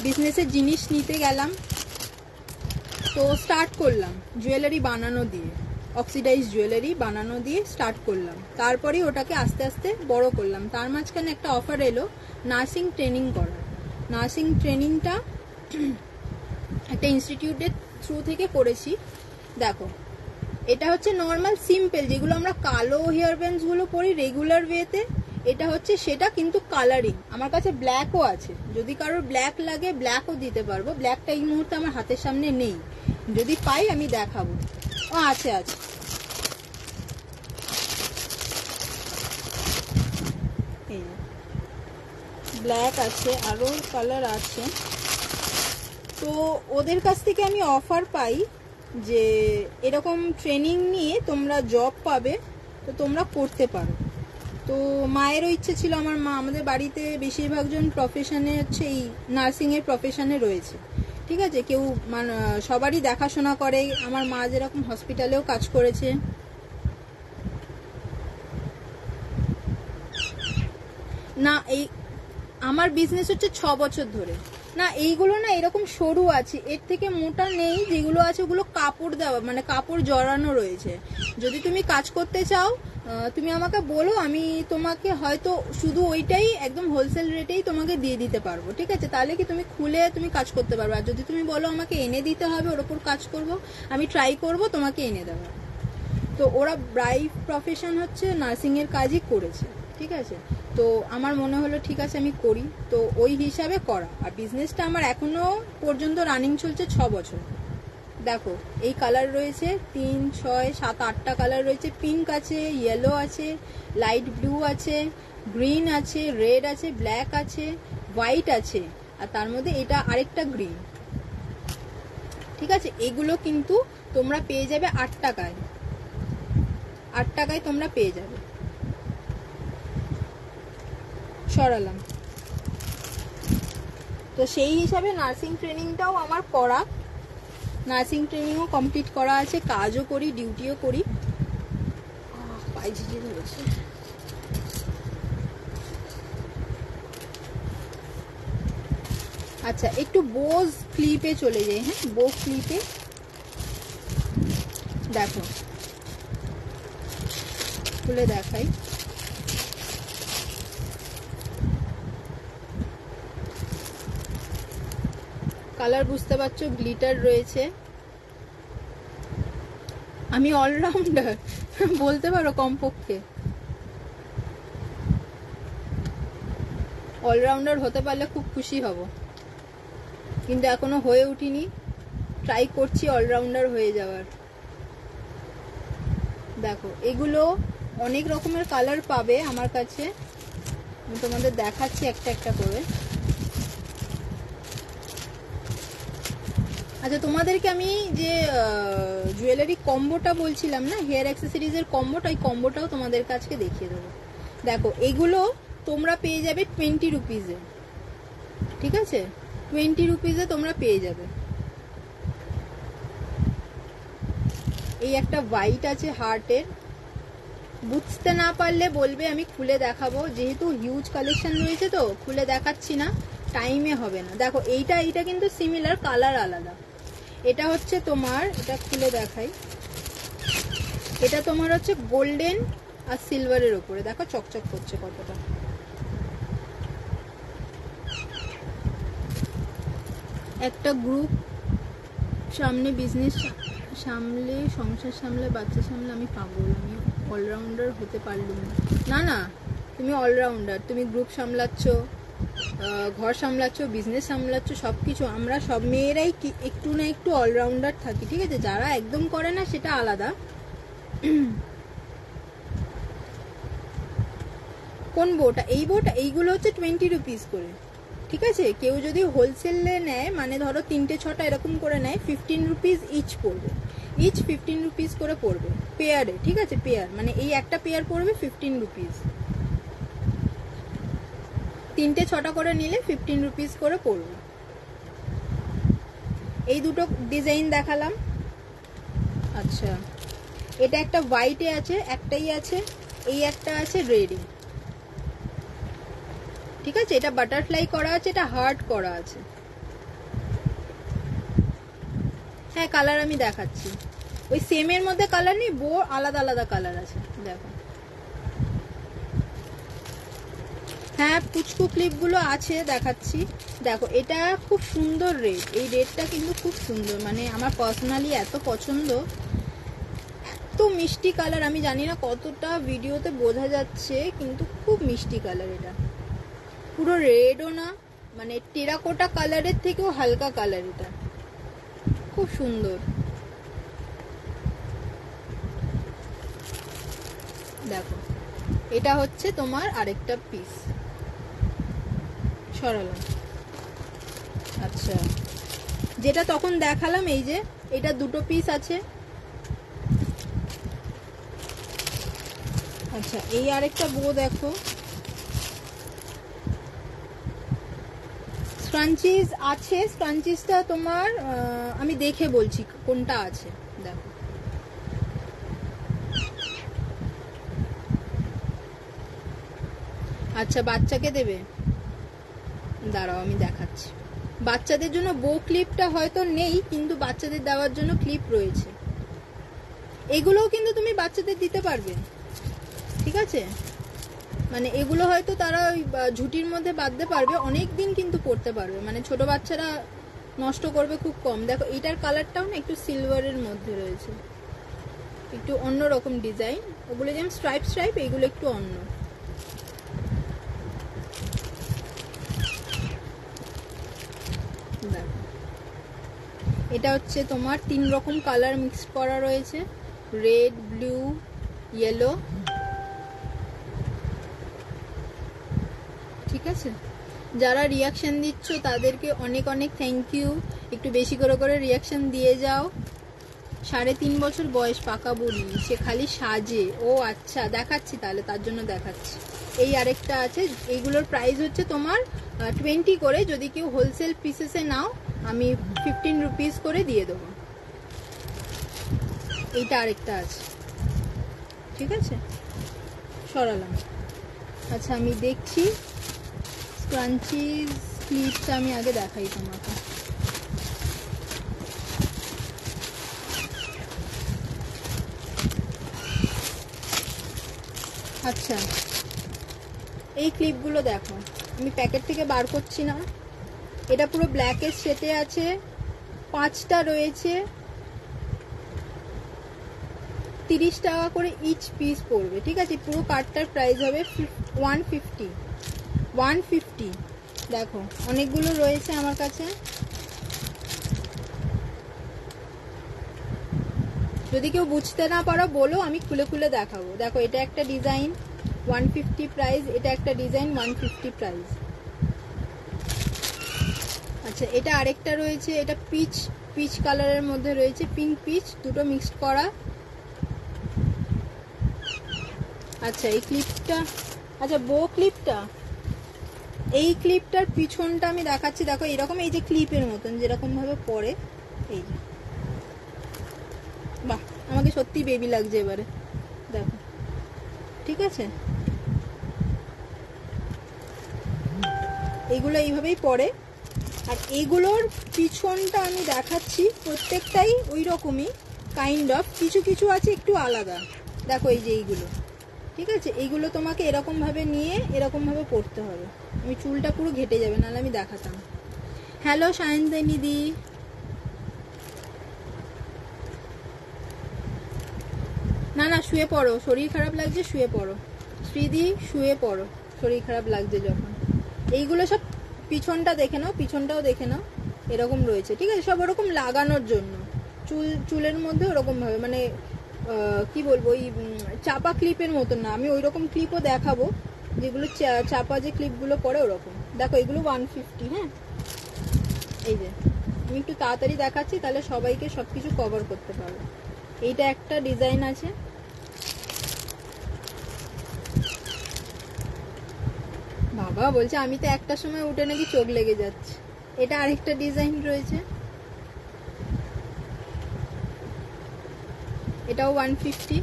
বিজনেসের জিনিস নিতে গেলাম, তো স্টার্ট করলাম জুয়েলারি বানানো দিয়ে, অক্সিডাইজ জুয়েলারি বানানো দিয়ে স্টার্ট করলাম। তারপরে ওটাকে আস্তে আস্তে বড় করলাম। তার মাঝখানে একটা অফার এলো নার্সিং ট্রেনিং করার। নার্সিং ট্রেনিংটা একটা ইনস্টিটিউটের থ্রু থেকে করেছি। দেখো এটা হচ্ছে নর্মাল সিম্পল যেগুলো আমরা কালো হেয়ার ব্যান্ডসগুলো পরি রেগুলার ওয়েতে, এটা হচ্ছে সেটা, কিন্তু কালারিং। আমার কাছে ব্ল্যাকও আছে, যদি কারোর ব্ল্যাক লাগে ব্ল্যাকও দিতে পারবো। ব্ল্যাকটা এই মুহূর্তে আমার হাতের সামনে নেই, যদি পাই আমি দেখাবো। ও আছে আছে, এই ব্ল্যাক আছে, আরও কালার আছে। তো ওদের কাছ থেকে আমি অফার পাই যে এরকম ট্রেনিং নিয়ে তোমরা জব পাবে, তো তোমরা করতে পারো। তো মায়েরও ইচ্ছে ছিল, আমার মা, আমাদের বাড়িতে বেশিরভাগজন প্রফেশনে হচ্ছে এই নার্সিংয়ের প্রফেশনে রয়েছে, ঠিক আছে। কেউ মানে সবারই দেখাশোনা করে, আমার মা যেরকম হসপিটালেও কাজ করেছে। না এই আমার বিজনেস হচ্ছে 6 বছর ধরে। না এইগুলো না এরকম সরু আছে, এর থেকে মোটা নেই। যেগুলো আছে ওগুলো কাপড় দেওয়া, মানে কাপড় জড়ানো রয়েছে। যদি তুমি কাজ করতে চাও তুমি আমাকে বলো, আমি তোমাকে হয়তো শুধু ওইটাই একদম হোলসেল রেটেই তোমাকে দিয়ে দিতে পারবো, ঠিক আছে। তাহলে কি তুমি খুলে তুমি কাজ করতে পারবে। আর যদি তুমি বলো আমাকে এনে দিতে হবে, ওর ওপর কাজ করব, আমি ট্রাই করব তোমাকে এনে দেওয়া। তো ওরা ব্রাইভ প্রফেশন হচ্ছে নার্সিংয়ের কাজই করেছে, ঠিক আছে। তো আমার মনে হলো ঠিক আছে আমি করি, তো ওই হিসাবে করা। আর বিজনেসটা আমার এখনো পর্যন্ত রানিং চলছে 6 বছর, দেখো এই কালার রয়েছে 3, 6, 7, 8টা কালার রয়েছে। পিঙ্ক আছে, ইয়েলো আছে, লাইট ব্লু আছে, গ্রিন আছে, রেড আছে, ব্ল্যাক আছে, হোয়াইট আছে, আর তার মধ্যে এটা আরেকটা গ্রিন। ঠিক আছে, এগুলো কিন্তু তোমরা পেয়ে যাবে 8 টাকায়। 8 টাকায় তোমরা পেয়ে যাবে। সরালাম। তো সেই হিসাবে নার্সিং ট্রেনিংটাও আমার করা, নার্সিং ট্রেনিংও কমপ্লিট করা আছে, কাজও করি, ডিউটিও করি। পায়ে ঝিঝি ধরেছে। আচ্ছা, একটু বোজ ক্লিপে চলে যাই। হ্যাঁ, বো ক্লিপে দেখো, খুলে দেখাই। কালার বুঝতে পারছো, গ্লিটার রয়েছে। আমি অলরাউন্ডার বলতে পারো কমপক্ষে। অলরাউন্ডার হতে পারলে খুব খুশি হব, কিন্তু এখনো হয়ে উঠিনি। ট্রাই করছি অলরাউন্ডার হয়ে যাওয়ার। দেখো, এগুলো অনেক রকমের কালার পাবে আমার কাছে, আমি তোমাদের দেখাচ্ছি একটা একটা করে। আচ্ছা, তোমাদেরকে আমি যে জুয়েলারি কম্বোটা বলছিলাম না, হেয়ার অ্যাক্সেসরিজের কম্বোটা, এই কম্বোটাও তোমাদের কাছে দেখিয়ে দেবো। দেখো, এগুলো তোমরা পেয়ে যাবে 20 রুপিজে। ঠিক আছে, 20 রুপিজে তোমরা পেয়ে যাবে। এই একটা হোয়াইট আছে হার্টের, বুঝতে না পারলে বলবে, আমি খুলে দেখাবো। যেহেতু হিউজ কালেকশন রয়েছে তো খুলে দেখাচ্ছি না, টাইমে হবে না। দেখো, এইটা কিন্তু সিমিলার, কালার আলাদা। এটা হচ্ছে তোমার, এটা খুলে দেখাই। এটা তোমার হচ্ছে গোল্ডেন আর সিলভারের উপরে, দেখো চকচক করছে কতটা। একটা গ্রুপ সামনে, বিজনেস সামলে, সংসার সামলে, বাচ্চা সামলে, আমি পাগল, আমি অলরাউন্ডার হতে পারলাম না। না, তুমি অলরাউন্ডার। তুমি গ্রুপ সামলাচ্ছ, ঘর সামলাচ্ছ, বিজনেস সামলাচ্ছ, সব কিছু। আমরা সব মেয়েরাই একটু না একটু অলরাউন্ডার থাকি। ঠিক আছে, যারা একদম করে না সেটা আলাদা। কোন বউটা? এই বউটা, এইগুলো হচ্ছে 20 রুপিস করে। ঠিক আছে, কেউ যদি হোলসেলে নেয়, মানে ধরো 3টে 6টা এরকম করে নেয়, 15 রুপিস ইচ পড়বে। ইচ 15 রুপিস করে পড়বে পেয়ারে। ঠিক আছে, পেয়ার মানে এই একটা পেয়ার পড়বে 15 রুপিস। 3টে 6টা করে নিলে 15 রুপিস করে পড়বে। এই দুটো ডিজাইন দেখালাম। আচ্ছা, এটা একটা হোয়াইটে আছে, একটাই আছে, এই একটা আছে রেডে। ঠিক আছে, এটা বাটারফ্লাই করা আছে, এটা হার্ট করা আছে। হ্যাঁ, কালার আমি দেখাচ্ছি। ওই সেমের মধ্যে কালার নেই, বো আলাদা আলাদা কালার আছে। দেখো, হ্যাঁ, পুচকু ক্লিপগুলো আছে, দেখাচ্ছি। দেখো, এটা খুব সুন্দর রেড, এই রেডটা কিন্তু খুব সুন্দর, মানে আমার পার্সোনালি এত পছন্দ। এত মিষ্টি কালার, আমি জানি না কতটা ভিডিওতে বোঝা যাচ্ছে, কিন্তু খুব মিষ্টি কালার। এটা পুরো রেডও না, মানে টেরাকোটা কালারের থেকেও হালকা কালার। এটা খুব সুন্দর। দেখো, এটা হচ্ছে তোমার আরেকটা পিস। সরালাম। আচ্ছা, যেটা তখন দেখালাম, এই যে এটা দুটো পিস আছে। আচ্ছা, এই আরেকটা বো দেখো, স্ক্রাঞ্চিজ আছে। স্ক্রাঞ্চিজটা তোমার আমি দেখে বলছি কোনটা আছে। দেখো, আচ্ছা, বাচ্চাকে দেবে, দাঁড়াও আমি দেখাচ্ছি। বাচ্চাদের জন্য বো ক্লিপটা হয়তো নেই, কিন্তু বাচ্চাদের দেওয়ার জন্য ক্লিপ রয়েছে। এগুলোও কিন্তু তুমি বাচ্চাদের দিতে পারবে। ঠিক আছে, মানে এগুলো হয়তো তারা ওই ঝুটির মধ্যে বাঁধতে পারবে, অনেক দিন কিন্তু পরতে পারবে, মানে ছোট বাচ্চারা নষ্ট করবে খুব কম। দেখো, এইটার কালারটাও না একটু সিলভারের মধ্যে রয়েছে, একটু অন্যরকম ডিজাইন। ওগুলো যেমন স্ট্রাইপ স্ট্রাইপ, এইগুলো একটু অন্য। এটা হচ্ছে তোমার 3 রকম কালার মিক্স করা রয়েছে, রেড, ব্লু, ইয়েলো। ঠিক আছে, যারা রিয়াকশন দিচ্ছ তাদেরকে অনেক অনেক থ্যাংক ইউ। একটু বেশি করে করে রিয়াকশন দিয়ে যাও। 3.5 বছর বয়স, পাকা বুড়ি, সে খালি সাজে। ও আচ্ছা, দেখাচ্ছি তাহলে, তার জন্য দেখাচ্ছি। এই আরেকটা আছে, এইগুলোর প্রাইস হচ্ছে তোমার 20 করে। যদি কেউ হোলসেল পিসেসে নাও আমি 15 রুপিস করে দিয়ে দেবো। এইটা আরেকটা আছে, ঠিক আছে, সরালাম। আচ্ছা আমি দেখছি, ক্রাঞ্চি ক্লিপটা আমি আগে দেখাই তোমাকে। আচ্ছা এই ক্লিপগুলো দেখো, আমি প্যাকেট থেকে বার করছি না, এটা পুরো ব্ল্যাকের সেটে আছে, 5টা রয়েছে, 30 টাকা করে ইচ পিস পড়বে। ঠিক আছে, পুরো কার্ডটার প্রাইস হবে 150। দেখো অনেকগুলো রয়েছে আমার কাছে, যদি কেউ বুঝতে না পারো বলো, আমি খুলে খুলে দেখাবো। দেখো এটা একটা ডিজাইন 150 প্রাইস, এটা একটা ডিজাইন 150 প্রাইস। আচ্ছা এটা আরেকটা রয়েছে, এটা পিচ কালারের মধ্যে রয়েছে, পিঙ্ক পিচ দুটো মিক্সড করা। আচ্ছা এই ক্লিপটা, আচ্ছা বো ক্লিপটা, এই ক্লিপটার পিছনটা আমি দেখাচ্ছি। দেখো এরকম, এই যে ক্লিপের মতন যেরকম ভাবে পরে, এই যে, বাহ আমাকে সত্যি বেবি লাগছে এবারে, দেখো। ঠিক আছে, এইগুলো এইভাবেই পরে। আর এইগুলোর পিছনটা আমি দেখাচ্ছি, প্রত্যেকটাই ওই রকমই কাইন্ড অফ, কিছু কিছু আছে একটু আলাদা। দেখো এই যে এইগুলো, ঠিক আছে, এইগুলো তোমাকে এরকম ভাবে নিয়ে এরকম ভাবে পড়তে হবে। আমি চুলটা পুরো ঘেটে যাবে, নাহলে আমি দেখাতাম। হ্যালো সায়ন্তানী দি, না না শুয়ে পড়ো, শরীর খারাপ লাগছে শুয়ে পড়ো। শ্রীদি শুয়ে পড়ো, শরীর খারাপ লাগছে যখন। এইগুলো সব পিছনটা দেখে নাও, পিছনটাও দেখে নাও, এরকম রয়েছে। ঠিক আছে, সব ওরকম লাগানোর জন্য, চুলের মধ্যে ওরকম ভাবে, মানে কি বলবো, ওই চাপা ক্লিপের মতন না, আমি ওই রকম ক্লিপও দেখাবো, যেগুলো চাপা যে ক্লিপগুলো পরে ওরকম। দেখো এগুলো 150। হ্যাঁ এই যে আমি একটু তাড়াতাড়ি দেখাচ্ছি, তাহলে সবাইকে সবকিছু কভার করতে পারবো। এইটা একটা ডিজাইন আছে, বাবা বলছে আমি তো একটা সময় উঠে নাকি চোখ লেগে যাচ্ছে। এটা আরেকটা ডিজাইন রয়েছে, এটাও 150।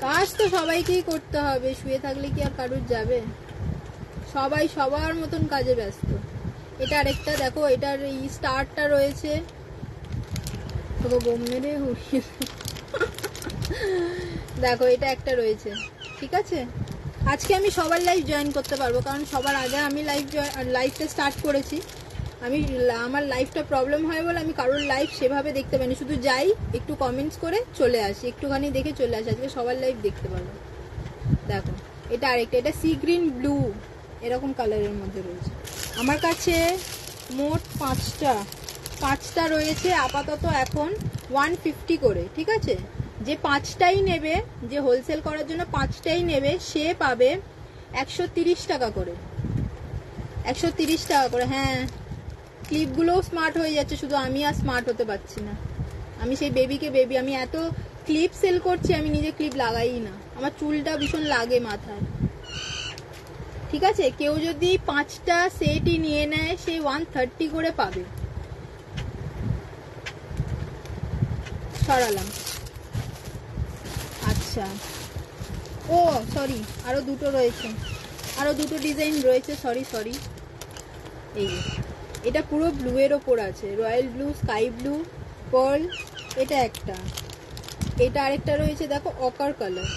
কাজ তো সবাইকেই করতে হবে, শুয়ে থাকলে কি আর কারুর যাবে? সবাই সবার মতন কাজে ব্যস্ত। এটা আরেকটা দেখো, এটার এই স্টারটা রয়েছে, বোম মেরে উড়িয়ে দেখো এটা একটা রয়েছে। ঠিক আছে, আজকে আমি সবার লাইভ জয়েন করতে পারবো, কারণ সবার আগে আমি লাইভটা স্টার্ট করেছি। আমি আমার লাইভটা প্রবলেম হয় বলে আমি কারোর লাইভ সেভাবে দেখতে পাইনি, শুধু যাই একটু কমেন্টস করে চলে আসি, একটুখানি দেখে চলে আসি। আজকে সবার লাইভ দেখতে পারবো। দেখো এটা আরেকটা, এটা সি গ্রিন ব্লু এরকম কালারের মধ্যে রয়েছে। আমার কাছে মোট 5টা রয়েছে আপাতত এখন 150 করে। ঠিক আছে, যে 5টাই নেবে, যে হোলসেল করার জন্য 5টাই নেবে, সে পাবে 130 টাকা করে। 130 টাকা করে। হ্যাঁ ক্লিপগুলোও স্মার্ট হয়ে যাচ্ছে, শুধু আমি আর স্মার্ট হতে পারছি না। আমি সেই বেবিকে বেবি, আমি এত ক্লিপ সেল করছি, আমি নিজে ক্লিপ লাগাই না, আমার চুলটা ভীষণ লাগে মাথায়। ঠিক আছে, কেউ যদি 5টা সেটই নিয়ে নেয়, সেই 130 করে পাবে। সরালাম। আচ্ছা ও সরি, আরো দুটো রয়েছে, আরো দুটো ডিজাইন রয়েছে, সরি। এই এটা পুরো ব্লু এর ওপর আছে, royal blue, sky blue, pearl. এটা একটা, এটা আরেকটা রয়েছে দেখো, অকার কালার।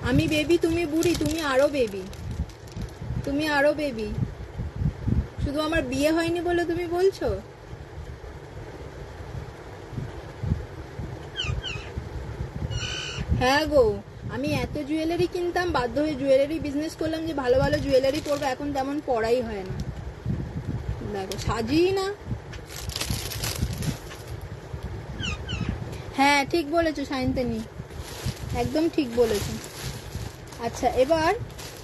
আমি বেবি, তুমি বুড়ি, তুমি আরো বেবি, শুধু আমার বিয়ে হয়নি বলে তুমি বলছো? হ্যাঁ গো, আমি এত জুয়েলারি কিনতাম, বাধ্য হয়ে জুয়েলারি বিজনেস করলাম, যে ভালো ভালো জুয়েলারি পরবো, এখন তেমন পরাই হয় না। দেখো সাজিই না। হ্যাঁ ঠিক বলেছো সায়ন্তনী, একদম ঠিক বলেছো। আচ্ছা এবার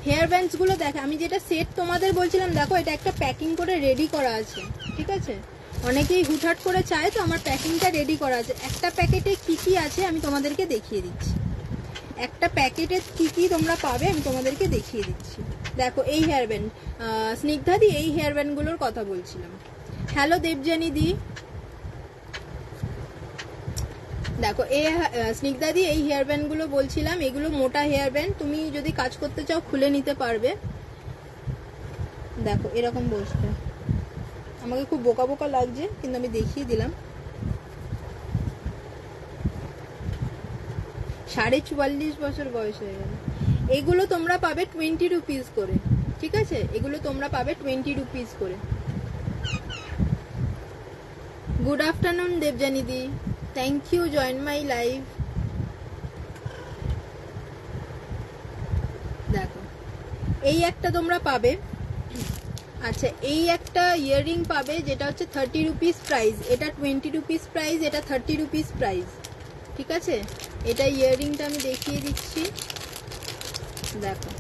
হেয়ার ব্যান্ডস গুলো দেখো, আমি যেটা সেট তোমাদের বলছিলাম, দেখো এটা একটা প্যাকিং করে রেডি করা আছে, ঠিক আছে? অনেকেই হুটহাট করে চায়, তো আমার প্যাকিংটা রেডি করা আছে। একটা প্যাকেটে কি কি আছে আমি তোমাদেরকে দেখিয়ে দিচ্ছি। একটা প্যাকেটে কি কি তোমরা পাবে আমি তোমাদেরকে দেখিয়ে দিচ্ছি। দেখো এই হেয়ার ব্যান্ড, স্নিগ্ধাদি এই হেয়ার ব্যান্ডগুলোর কথা বলছিলাম। হ্যালো দেবজানি দি, দেখো এই স্নিগ্ধাদি এই হেয়ার ব্যান্ডগুলো বলছিলাম, এগুলো মোটা হেয়ার ব্যান্ড, তুমি যদি কাজ করতে চাও খুলে নিতে পারবে। দেখো এরকম বসবে, আমাকে খুব বোকা বোকা লাগছে কিন্তু আমি দেখিয়ে দিলাম। 44.5 বছর বয়স হয়ে গেল। এগুলো তোমরা পাবে 20 রুপিস করে, ঠিক আছে? এগুলো তোমরা পাবে 20 রুপিস করে। গুড আফটারনুন দেবজানি দি, thank you join my live. দেখো এই একটা তোমরা পাবে। আচ্ছা এই একটা ইয়াররিং পাবে যেটা হচ্ছে 30 রুপিস প্রাইস, এটা 20 রুপিস প্রাইস, এটা 30 রুপিস প্রাইস, ঠিক আছে? এটা ইয়াররিংটা আমি দেখিয়ে দিচ্ছি। দেখো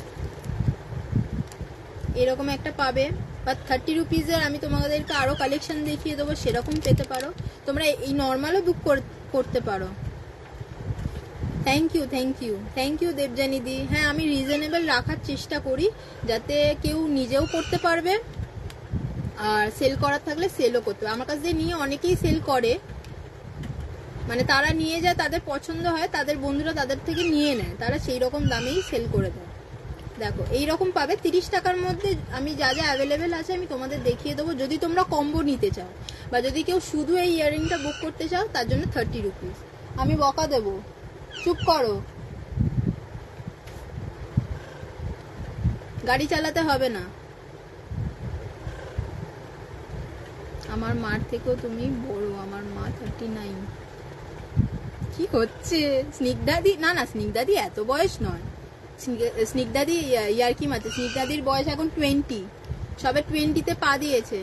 এরকম একটা পাবে, বা 30 রুপিসের আমি তোমাদেরকে আরো কালেকশন দেখিয়ে দেবো, সেরকম পেতে পারো। তোমরা এই নর্মালও বুক করতে পারো। Thank you thank you thank you Debjani di. হ্যাঁ আমি রিজনেবল রাখার চেষ্টা করি, যাতে কেউ নিজেও করতে পারবে, আর সেল করার থাকলে সেলও করতে পারবে। আমার কাছে নিয়ে অনেকেই সেল করে, মানে তারা নিয়ে যায়, তাদের পছন্দ হয়, তাদের বন্ধুরা তাদের থেকে নিয়ে নেয়, তারা সেই রকম দামেই সেল করে দেয়। দেখো এইরকম পাবে 30 টাকার মধ্যে। আমি যা যা অ্যাভেলেবেল আছে আমি তোমাদের দেখিয়ে দেবো। যদি তোমরা কম্বো নিতে চাও, বা যদি কেউ শুধু এই ইয়াররিংটা বুক করতে চাও, তার জন্য 30 রুপিস। আমি বকা দেবো, চুপ করো, গাড়ি চালাতে হবে না। আমার মার থেকেও তুমি বড়, আমার মা 39। কি হচ্ছে স্নিগ্ধাদি? না না স্নিগ্ধাদি এত বয়স নয়, স্নিগ্ধাদি ইয়ার্কি মারছে। স্নিগ্ধাদির বয়স এখন 20, সবে 20-তে পা দিয়েছে।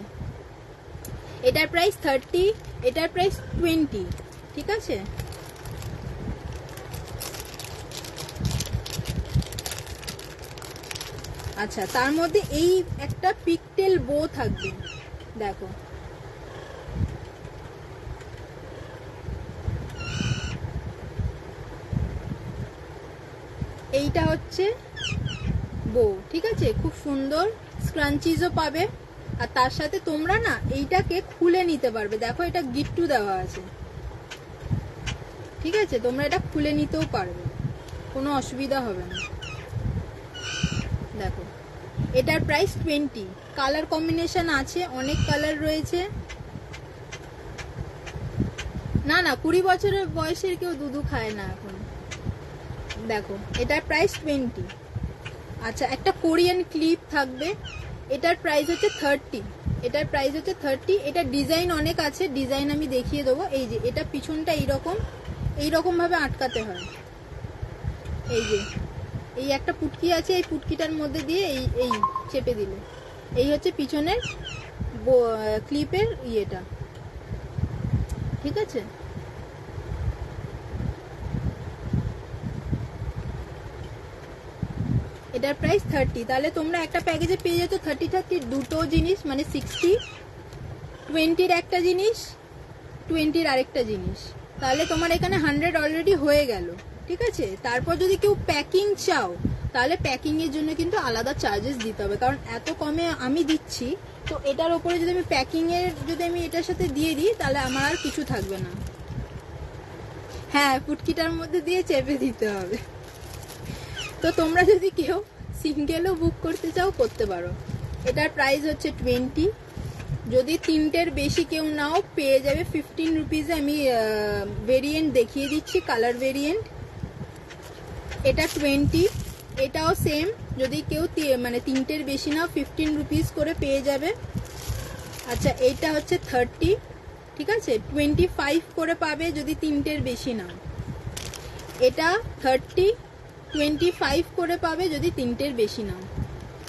এটার প্রাইস 30, এটার প্রাইস 20, ঠিক আছে? আচ্ছা তার মধ্যে এই একটা পিকটেল বো থাকবে। দেখো এইটা হচ্ছে বো, ঠিক আছে? খুব সুন্দর স্ক্রাঞ্চিজও পাবে, আর তার সাথে তোমরা না এইটাকে খুলে নিতে পারবে। দেখো এটা গিট্টু দেওয়া আছে, ঠিক আছে? তোমরা এটা খুলে নিতেও পারবে, কোনো অসুবিধা হবে না। দেখো এটার প্রাইস 20, কালার কম্বিনেশন আছে, অনেক কালার রয়েছে। না না 20 বছরের বয়সের কেউ দুধু খায় না এখন। দেখো এটার প্রাইস 20। আচ্ছা একটা কোরিয়ান ক্লিপ থাকবে, এটার প্রাইস হচ্ছে 30, এটার প্রাইস হচ্ছে 30। এটা ডিজাইন অনেক আছে, ডিজাইন আমি দেখিয়ে দেবো। এই যে এটা পিছনটা এইরকম ভাবে আটকাতে হয়। এই যে এই একটা পুটকি আছে, এই পুটকিটার মধ্যে দিয়ে এই চেপে দিলে এই হচ্ছে পিছনের ক্লিপের ইয়েটা, ঠিক আছে? এটার প্রাইস 30। তাহলে তোমরা একটা প্যাকেজে পেয়ে যেত 30 দুটো জিনিস, মানে 60, 20-র একটা জিনিস, 20-র আরেকটা জিনিস। তাহলে তোমার এখানে 100 অলরেডি হয়ে গেল, ঠিক আছে? তারপর যদি কেউ প্যাকিং চাও, তাহলে প্যাকিং এর জন্য কিন্তু আলাদা চার্জেস দিতে হবে, কারণ এত কমে আমি দিচ্ছি। তো এটার উপরে যদি আমি প্যাকিং এর যদি আমি এটার সাথে দিয়ে দিই, তাহলে আমার আর কিছু থাকবে না। হ্যাঁ পুটকিটার মধ্যে দিয়ে চেপে দিতে হবে। তো তোমরা যদি কেউ সিঙ্গেলও বুক করতে চাও করতে পারো। এটার প্রাইস হচ্ছে 20, যদি 3টের বেশি কেউ নাও পেয়ে যাবে 15 রুপিসে। আমি ভেরিয়েন্ট দেখিয়ে দিচ্ছি, কালার ভেরিয়েন্ট। এটা 20, এটাও সেম, যদি কেউ মানে 3টের বেশি নাও 15 রুপিস করে পেয়ে যাবে। আচ্ছা এইটা হচ্ছে 30, ঠিক আছে? 25 করে পাবে যদি 3টের বেশি নাও। এটা 30, 25 করে পাবে যদি 3টের বেশি নাও।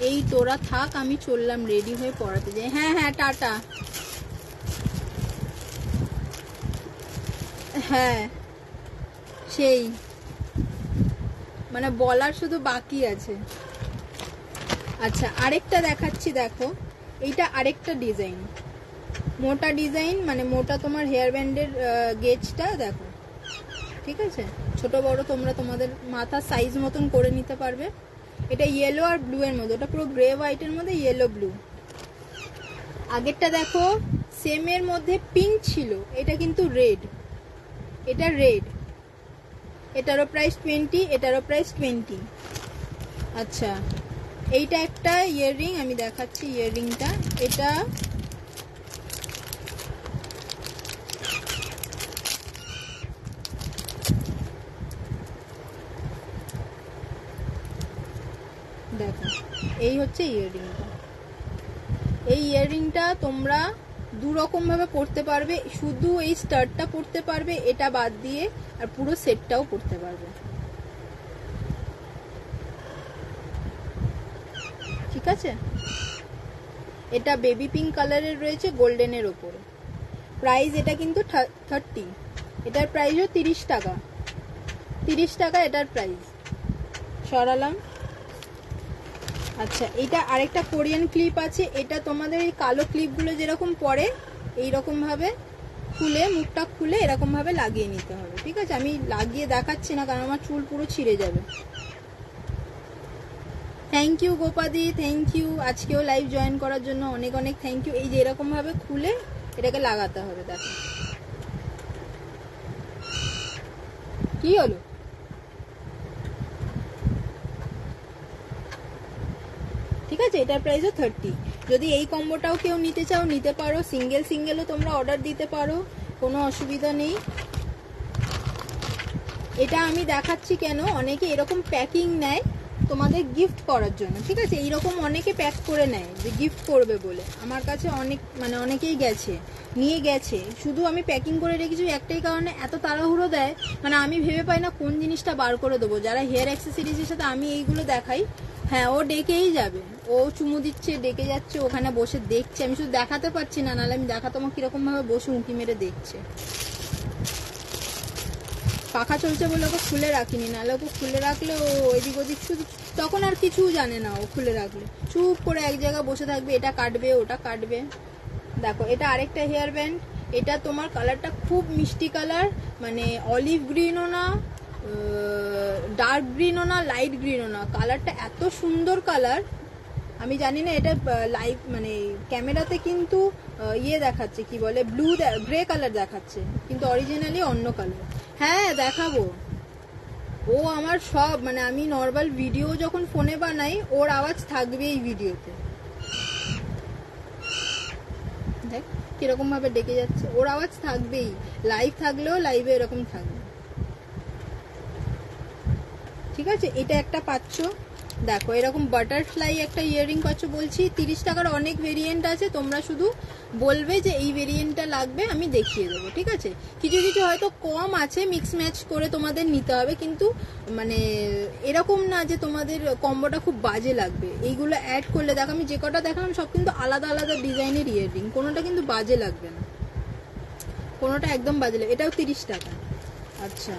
এই তোরা থাক, আমি চললাম, রেডি হয়ে পড়াতে যাই। হ্যাঁ হ্যাঁ, টাটা। হ্যাঁ সেই মানে বলার শুধু বাকি আছে। আচ্ছা আরেকটা দেখাচ্ছি, দেখো এইটা আরেকটা ডিজাইন, মোটা ডিজাইন, মানে মোটা তোমার হেয়ার ব্যান্ডের গেজটা দেখো, ঠিক আছে? ছোট বড় তোমরা তোমাদের মাথা সাইজ মতন করে নিতে পারবে। এটা ইয়েলো আর ব্লু এর মধ্যে, ওটা পুরো গ্রে হোয়াইটের মধ্যে ইয়েলো ব্লু। আগেরটা দেখো সেম এর মধ্যে পিঙ্ক ছিল, এটা কিন্তু রেড, এটা রেড। এটারও প্রাইস 20, এটারও প্রাইস 20। আচ্ছা এইটা একটা ইয়াররিং, আমি দেখাচ্ছি ইয়াররিংটা। এটা দেখো, এই হচ্ছে ইয়াররিংটা। এই ইয়াররিংটা তোমরা দু রকম ভাবে পড়তে পারবে, শুধু এই স্টাডটা পড়তে পারবে এটা বাদ দিয়ে, আর পুরো সেটটাও পড়তে পারবে, ঠিক আছে? এটা বেবি পিঙ্ক কালারের রয়েছে গোল্ডেনের ওপরে। প্রাইস এটা কিন্তু 30, এটার প্রাইসও 30 টাকা। 30 টাকা এটার প্রাইস। সরালাম। আচ্ছা এটা আরেকটা কোরিয়ান ক্লিপ আছে, এটা তোমাদের এই কালো ক্লিপগুলো যেরকম পরে এইরকম ভাবে খুলে, মুখটা খুলে এরকম ভাবে লাগিয়ে নিতে হবে, ঠিক আছে? আমি লাগিয়ে দেখাচ্ছি না কারণ আমার চুল পুরো ছিঁড়ে যাবে। থ্যাংক ইউ গোপাদি, থ্যাংক ইউ আজকেও লাইভ জয়েন করার জন্য, অনেক অনেক থ্যাংক ইউ। এই যে এরকম ভাবে খুলে এটাকে লাগাতে হবে, দেখো কি হলো। ঠিক আছে, এটার প্রাইসও 30। যদি এই কম্বোটাও কেউ নিতে চাও নিতে পারো, সিঙ্গেল সিঙ্গেলও তোমরা অর্ডার দিতে পারো, কোনো অসুবিধা নেই। এটা আমি দেখাচ্ছি কেন, অনেকে এরকম প্যাকিং নেয় তোমাদের গিফট করার জন্য, ঠিক আছে? এইরকম অনেকে প্যাক করে নেয় যে গিফট করবে বলে, আমার কাছে অনেক মানে অনেকেই গেছে, নিয়ে গেছে। শুধু আমি প্যাকিং করে রেখেছি একটাই কারণে, এত তাড়াহুড়ো দেয়, মানে আমি ভেবে পাই না কোন জিনিসটা বার করে দেবো। যারা হেয়ার অ্যাক্সেসরিজের সাথে আমি এইগুলো দেখাই, হ্যাঁ ও ডেকেই যাবে, ও চুমু দিচ্ছে, ডেকে যাচ্ছে, ওখানে বসে দেখছে, আমি শুধু দেখাতে পারছি না, নাহলে আমি দেখাতাম কিরকম ভাবে বসে উঁকি মেরে দেখছে। পাখা চলছে বলে ওকে খুলে রাখিনি, নাহলে ওকে খুলে রাখলে ও এদিক ওদিক শুধু, তখন আর কিছু জানে না। ও খুলে রাখলে চুপ করে এক জায়গায় বসে থাকবে, এটা কাটবে ওটা কাটবে। দেখো এটা আরেকটা হেয়ার ব্যান্ড, এটা তোমার কালারটা খুব মিষ্টি কালার, মানে অলিভ গ্রিনও না, ডার্ক গ্রিনও না, লাইট গ্রিনও না, কালারটা এত সুন্দর কালার। আমি জানি না এটা লাইভ মানে ক্যামেরাতে কিন্তু ইয়ে দেখাচ্ছে, কি বলে, ব্লু গ্রে কালার দেখাচ্ছে, কিন্তু অরিজিনালি অন্য কালার। হ্যাঁ দেখাবো, ও আমার সব, মানে আমি নর্মাল ভিডিও যখন ফোনে বানাই ওর আওয়াজ থাকবে এই ভিডিওতে। দেখ কিরকম ভাবে ডেকে যাচ্ছে, ওর আওয়াজ থাকবেই, লাইভ থাকলেও লাইভে এরকম থাকবে, ঠিক আছে? এটা একটা পাচ্ছ, দেখো এরকম বাটারফ্লাই একটা ইয়াররিং পাচ্ছ। বলছি 30 টাকার অনেক ভেরিয়েন্ট আছে, তোমরা শুধু বলবে যে এই ভেরিয়েন্টটা লাগবে, আমি দেখিয়ে দেবো, ঠিক আছে? কিছু কিছু হয়তো কম আছে, মিক্স ম্যাচ করে তোমাদের নিতে হবে, কিন্তু মানে এরকম না যে তোমাদের কম্বোটা খুব বাজে লাগবে। এইগুলো অ্যাড করলে, দেখো আমি যে কটা দেখালাম সব কিন্তু আলাদা আলাদা ডিজাইনের ইয়াররিং, কোনোটা কিন্তু বাজে লাগবে না, কোনোটা একদম বাজে লাগবে। এটাও 30 টাকা। আচ্ছা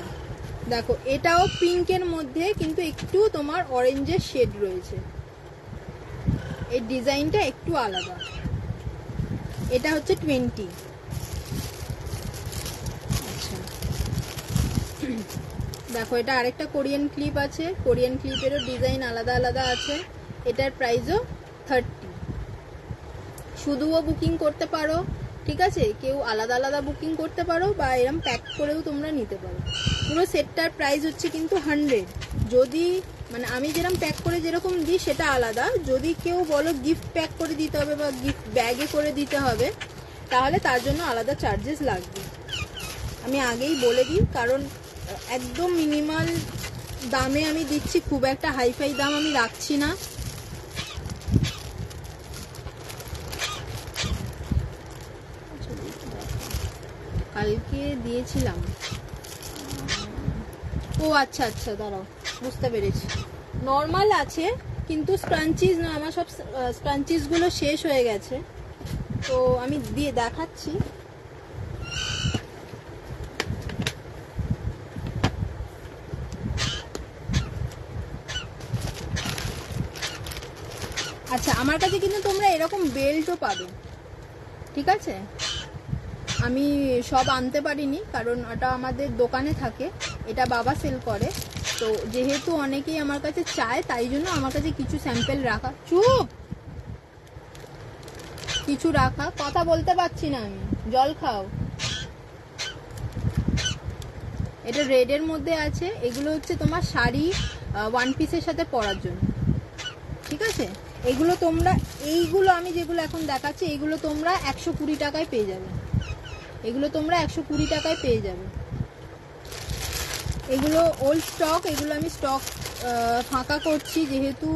দেখো এটাও পিঙ্কের মধ্যে, কিন্তু একটু তোমার অরেঞ্জের শেড রয়েছে, এই ডিজাইনটা একটু আলাদা। এটা হচ্ছে 20। আচ্ছা দেখো এটা আরেকটা কোরিয়ান ক্লিপ আছে, কোরিয়ান ক্লিপেরও ডিজাইন আলাদা আলাদা আছে, এটার প্রাইসও 30। শুধুও বুকিং করতে পারো, ঠিক আছে? কেউ আলাদা আলাদা বুকিং করতে পারো, বা এরকম প্যাক করেও তোমরা নিতে পারো। পুরো সেটটার প্রাইস হচ্ছে কিন্তু 100। যদি মানে আমি যেরকম প্যাক করে যেরকম দিই সেটা আলাদা, যদি কেউ বলো গিফট প্যাক করে দিতে হবে বা গিফট ব্যাগে করে দিতে হবে, তাহলে তার জন্য আলাদা চার্জেস লাগবে। আমি আগেই বলে দিই, কারণ একদম মিনিমাল দামে আমি দিচ্ছি, খুব একটা হাইফাই দাম আমি রাখছি না। কালকে দিয়েছিলাম, ও আচ্ছা আচ্ছা দাঁড়াও, বুঝতে পেরেছি। নর্মাল আছে কিন্তু স্ক্রাঞ্চিজ না, আমার সব স্ক্রাঞ্চিজ গুলো শেষ হয়ে গেছে, তো আমি দিয়ে দেখাচ্ছি। আচ্ছা, আমার কাছে কিন্তু তোমরা এরকম বেল্টও পাবে, ঠিক আছে। আমি সব আনতে পারিনি কারণ ওটা আমাদের দোকানে থাকে, এটা বাবা সেল করে, তো যেহেতু অনেকেই আমার কাছে চায় তাই জন্য আমার কাছে কিছু স্যাম্পল রাখা। চুপ, কিছু রাখা, কথা বলতে পারছি না আমি, জল খাও। এটা রেডের মধ্যে আছে, এগুলো হচ্ছে তোমার শাড়ি ওয়ান পিসের সাথে পরার জন্য, ঠিক আছে। এগুলো তোমরা, এইগুলো আমি যেগুলো এখন দেখাচ্ছি এগুলো তোমরা 120 টাকায় পেয়ে যাবে, এগুলো তোমরা 120 টাকায় পেয়ে যাবে। এগুলো ওল্ড স্টক, এগুলো আমি স্টক ফাঁকা করছি যেহেতু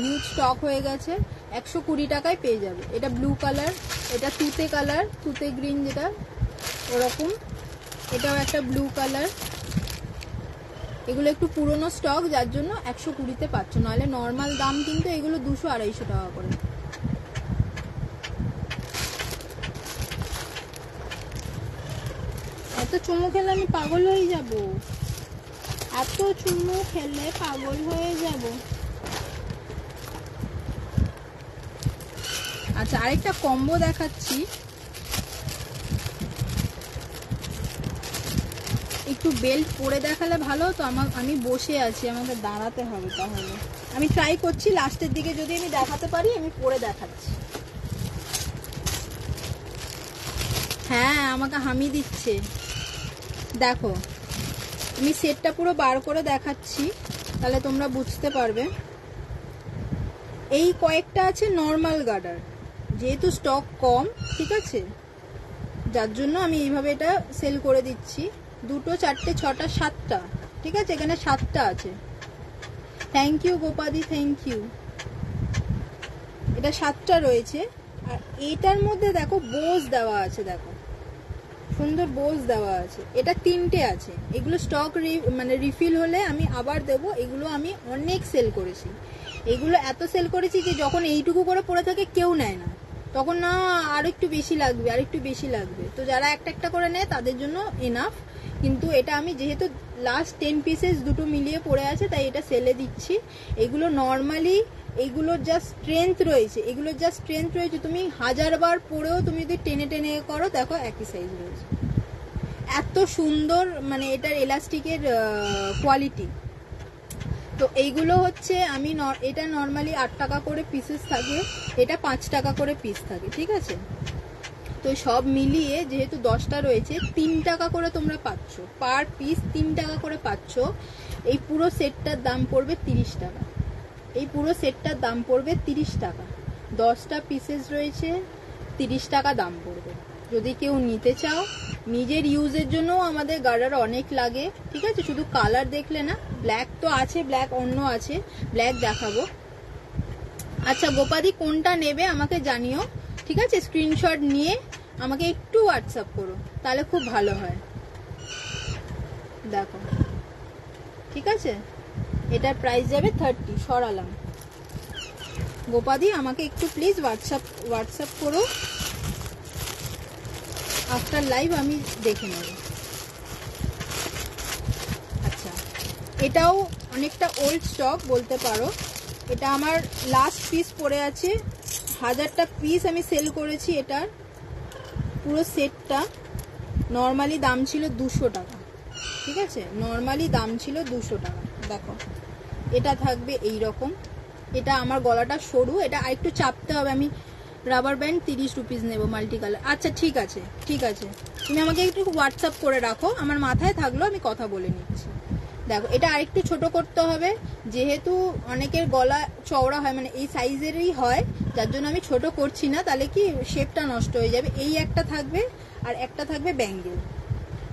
হিউজ স্টক হয়ে গেছে। 120 টাকায় পেয়ে যাবে। এটা ব্লু কালার, এটা তুতে কালার, তুতে গ্রিন যেটা ওরকম, এটাও একটা ব্লু কালার। এগুলো একটু পুরনো স্টক যার জন্য 120-তে পাচ্ছ, নাহলে নর্মাল দাম কিন্তু এগুলো 200-250 টাকা করে। এত চুমু খেলে আমি পাগল হয়ে যাব, এত চুমু খেলে পাগল হয়ে যাব। আচ্ছা, আরেকটা কম্বো দেখাচ্ছি, একটু বেল্ট পরে দেখালে ভালো হতো। আমি বসে আছি, আমাকে দাঁড়াতে হবে, তাহলে আমি ট্রাই করছি লাস্টের দিকে যদি আমি দেখাতে পারি আমি পরে দেখাচ্ছি। হ্যাঁ, আমাকে হামি দিচ্ছে, দেখো আমি সেটটা পুরো বার করে দেখাচ্ছি তাহলে তোমরা বুঝতে পারবে। এই কয়েকটা আছে নর্মাল গার্ডার, যেহেতু স্টক কম, ঠিক আছে, যার জন্য আমি এইভাবে এটা সেল করে দিচ্ছি। 2, 4, 6, 7টা, ঠিক আছে, এখানে 7টা আছে। থ্যাংক ইউ গোপাদি, থ্যাংক ইউ। এটা 7টা রয়েছে। আর এটার মধ্যে দেখো বোজ দেওয়া আছে, দেখো সুন্দর বোজ দেওয়া আছে। এটা 3টে আছে, এগুলো স্টক মানে রিফিল হলে আমি আবার দেবো। এগুলো আমি অনেক সেল করেছি, এগুলো এত সেল করেছি যে যখন এইটুকু করে পড়ে থাকে কেউ নেয় না, তখন না আর একটু বেশি লাগবে, আর একটু বেশি লাগবে, তো যারা একটা একটা করে নেয় তাদের জন্য এনাফ। কিন্তু এটা আমি যেহেতু লাস্ট 10 পিসেস দুটো মিলিয়ে পড়ে আছে তাই এটা সেলে দিচ্ছি। এগুলো নর্মালি, এগুলোর যা স্ট্রেংথ রয়েছে, এগুলোর যা স্ট্রেংথ রয়েছে তুমি 1000 বার পরেও তুমি যদি টেনে টেনে করো, দেখো একই সাইজ রয়েছে, এত সুন্দর, মানে এটার এলাস্টিকের কোয়ালিটি। তো এইগুলো হচ্ছে আমি এটা নর্মালি 8 টাকা করে পিসেস থাকে, এটা 5 টাকা করে পিস থাকে, ঠিক আছে। তো সব মিলিয়ে যেহেতু 10টা রয়েছে, 3 টাকা করে তোমরা পাচ্ছ, পার পিস 3 টাকা করে পাচ্ছ। এই পুরো সেটটার দাম পড়বে 30 টাকা, এই পুরো সেটটার দাম পড়বে 30 টাকা। 10টা পিসেস রয়েছে, 30 টাকা দাম পড়বে। যদি কেউ নিতে চাও, নিজের ইউজের জন্য আমাদের গার্ডার অনেক লাগে, ঠিক আছে, শুধু কালার দেখলে না, ব্ল্যাক তো আছে, ব্ল্যাক অন্য আছে, ব্ল্যাক দেখাবো। আচ্ছা গোপাদি, কোনটা নেবে আমাকে জানিও, ঠিক আছে, স্ক্রিনশট নিয়ে আমাকে একটু হোয়াটসঅ্যাপ করো, তাহলে খুব ভালো হয়। দেখো, ঠিক আছে, এটার প্রাইস যাবে 30, সরালাম। গোপাদি আমাকে একটু প্লিজ হোয়াটসঅ্যাপ করো, আফটার লাইভ আমি দেখে নেব। আচ্ছা, এটাও অনেকটা ওল্ড স্টক বলতে পারো, এটা আমার লাস্ট পিস পড়ে আছে, 1000টা পিস আমি সেল করেছি। এটার পুরো সেটটা নর্মালি দাম ছিল 200 টাকা, ঠিক আছে, নর্মালি দাম ছিল 200 টাকা। দেখো এটা থাকবে এই রকম, এটা আমার গলাটা সরু, এটা আরেকটু চাপতে হবে, আমি রাবার ব্যান্ড 30 রুপিস নেবো মাল্টি কালার। আচ্ছা ঠিক আছে, ঠিক আছে, তুমি আমাকে একটু হোয়াটসঅ্যাপ করে রাখো, আমার মাথায় থাকলো, আমি কথা বলে নিচ্ছি। দেখো এটা আরেকটু ছোট করতে হবে, যেহেতু অনেকের গলা চওড়া হয়, মানে এই সাইজেরই হয়, যার জন্য আমি ছোট করছি না, তাহলে কি শেপটা নষ্ট হয়ে যাবে। এই একটা থাকবে আর একটা থাকবে ব্যাঙ্গেল,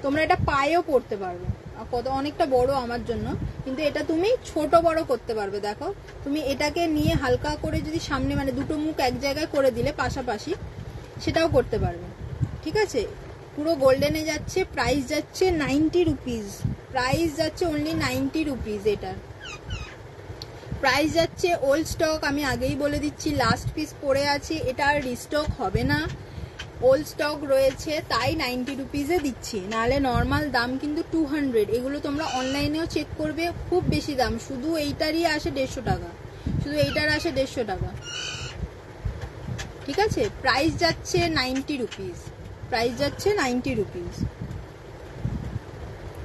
তোমরা এটা পায়েও পরতে পারবে, কত অনেকটা বড় আমার জন্য, কিন্তু এটা তুমি ছোট বড় করতে পারবে। দেখো তুমি এটাকে নিয়ে হালকা করে যদি সামনে, মানে দুটো মুখ এক জায়গায় করে দিলে পাশাপাশি, সেটাও করতে পারবে, ঠিক আছে। পুরো গোল্ডেনে যাচ্ছে, প্রাইস যাচ্ছে 90 রুপিস, প্রাইস যাচ্ছে অনলি 90 রুপিস। এটা প্রাইস যাচ্ছে ওল্ড স্টক, আমি আগেই বলে দিচ্ছি, লাস্ট পিস পড়ে আছে, এটা আর রিস্টক হবে না, ওল্ড স্টক রয়েছে, তাই 90 রুপিসে দিচ্ছি, নাহলে নর্মাল দাম কিন্তু 200। এগুলো তোমরা অনলাইনেও চেক করবে, খুব বেশি দাম, শুধু এইটারই আসে 150 টাকা, শুধু এইটার আসে 150 টাকা, ঠিক আছে। প্রাইস যাচ্ছে 90 রুপিস, প্রাইস যাচ্ছে 90 রুপিস।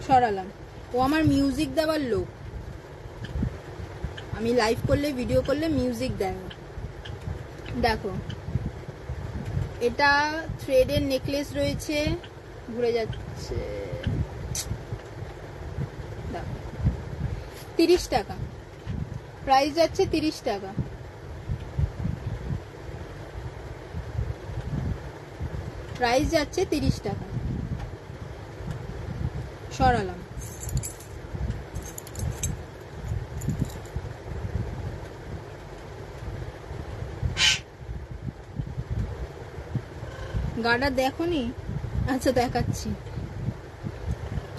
সরালাম, ও আমার মিউজিক দেওয়ার লোক, আমি লাইভ করলে ভিডিও করলে মিউজিক দেয়। দেখো এটা থ্রেডের নেকলেস রয়েছে, ঘুরে যাচ্ছে, 30 টাকা, প্রাইস যাচ্ছে 30 টাকা, প্রাইস যাচ্ছে 30 টাকা। সরালাম, গার্ডার দেখোনি? আচ্ছা দেখাচ্ছি,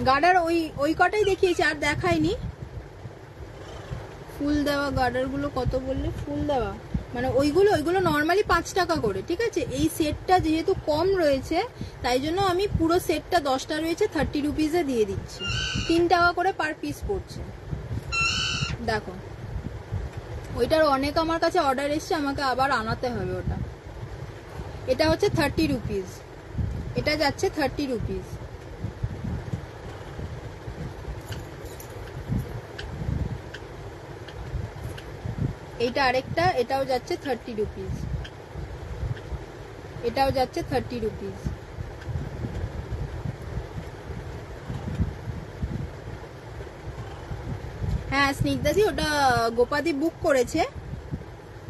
গার্ডার ওই কটাই দেখিয়েছি, আর দেখাইনি। ফুল দেওয়া গার্ডার গুলো কত বললে? ফুল দেওয়া মানে ওইগুলো নর্মালি 5 টাকা করে, ঠিক আছে। এই সেটটা যেহেতু কম রয়েছে তাই জন্য আমি পুরো সেটটা 10টা রয়েছে 30 রুপিসে দিয়ে দিচ্ছি, 3 টাকা করে পার পিস পড়ছে। দেখো ওইটার অনেক আমার কাছে অর্ডার এসছে, আমাকে আবার আনাতে হবে ওটা। এটা হচ্ছে 30 রুপিস, এটা যাচ্ছে 30 রুপিস। এইটা আরেকটা, এটাও যাচ্ছে 30 রুপিস, এটাও যাচ্ছে 30 রুপিস। হ্যাঁ স্নিগ্ধাদি, ওটা গোপাদি বুক করেছে,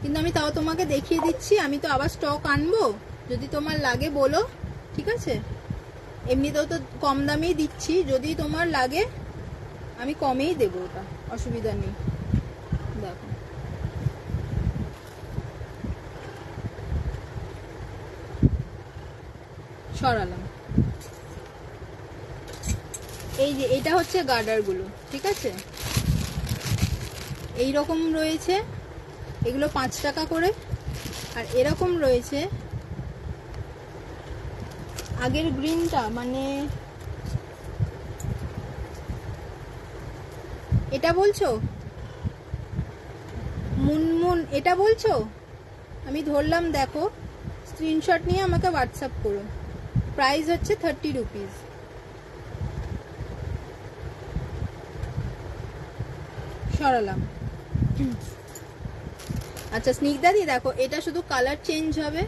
কিন্তু আমি তাও তোমাকে দেখিয়ে দিচ্ছি, আমি তো আবার স্টক আনবো, যদি তোমার লাগে বলো, ঠিক আছে। এমনিতেও তো কম দামেই দিচ্ছি, যদি তোমার লাগে আমি কমেই দেবো, ওটা অসুবিধা নেই। দেখো সরালাম, এই যে এটা হচ্ছে গার্ডার গুলো, ঠিক আছে, এই রকম রয়েছে, এগুলো 5 টাকা করে, আর এরকম রয়েছে, আগের গ্রিনটা মানে এটা বলছো মুনমুন, এটা বলছো, আমি ধরলাম, দেখো স্ক্রিনশট নিয়ে আমাকে হোয়াটসঅ্যাপ করো। প্রাইস হচ্ছে 30 রুপিস। সরালাম। আচ্ছা স্নিগ্ধাদি দেখো, এটা শুধু কালার চেঞ্জ হবে,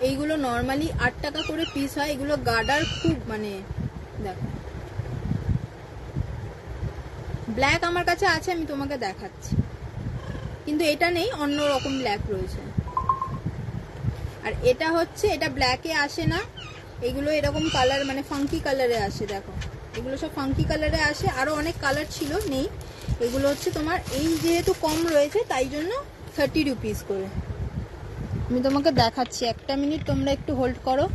এইগুলো নর্মালি 8 টাকা করে পিস হয়, এগুলো গার্ডার খুব মানে, দেখো ব্ল্যাক আমার কাছে আছে, আমি তোমাকে দেখাচ্ছি, কিন্তু এটা নেই, অন্য রকম ব্ল্যাক রয়েছে। আর এটা হচ্ছে, এটা ব্ল্যাকে আসে না, এগুলো এরকম কালার মানে ফাঙ্কি কালারে আসে, দেখো এগুলো সব ফাঙ্কি কালারে আসে, আরো অনেক কালার ছিল নেই, এগুলো হচ্ছে তোমার এই যেহেতু কম রয়েছে তাই জন্য 30 রুপিস করে। আমি তোমাকে দেখাচ্ছি, একটা মিনিট তোমরা একটু হোল্ড করো।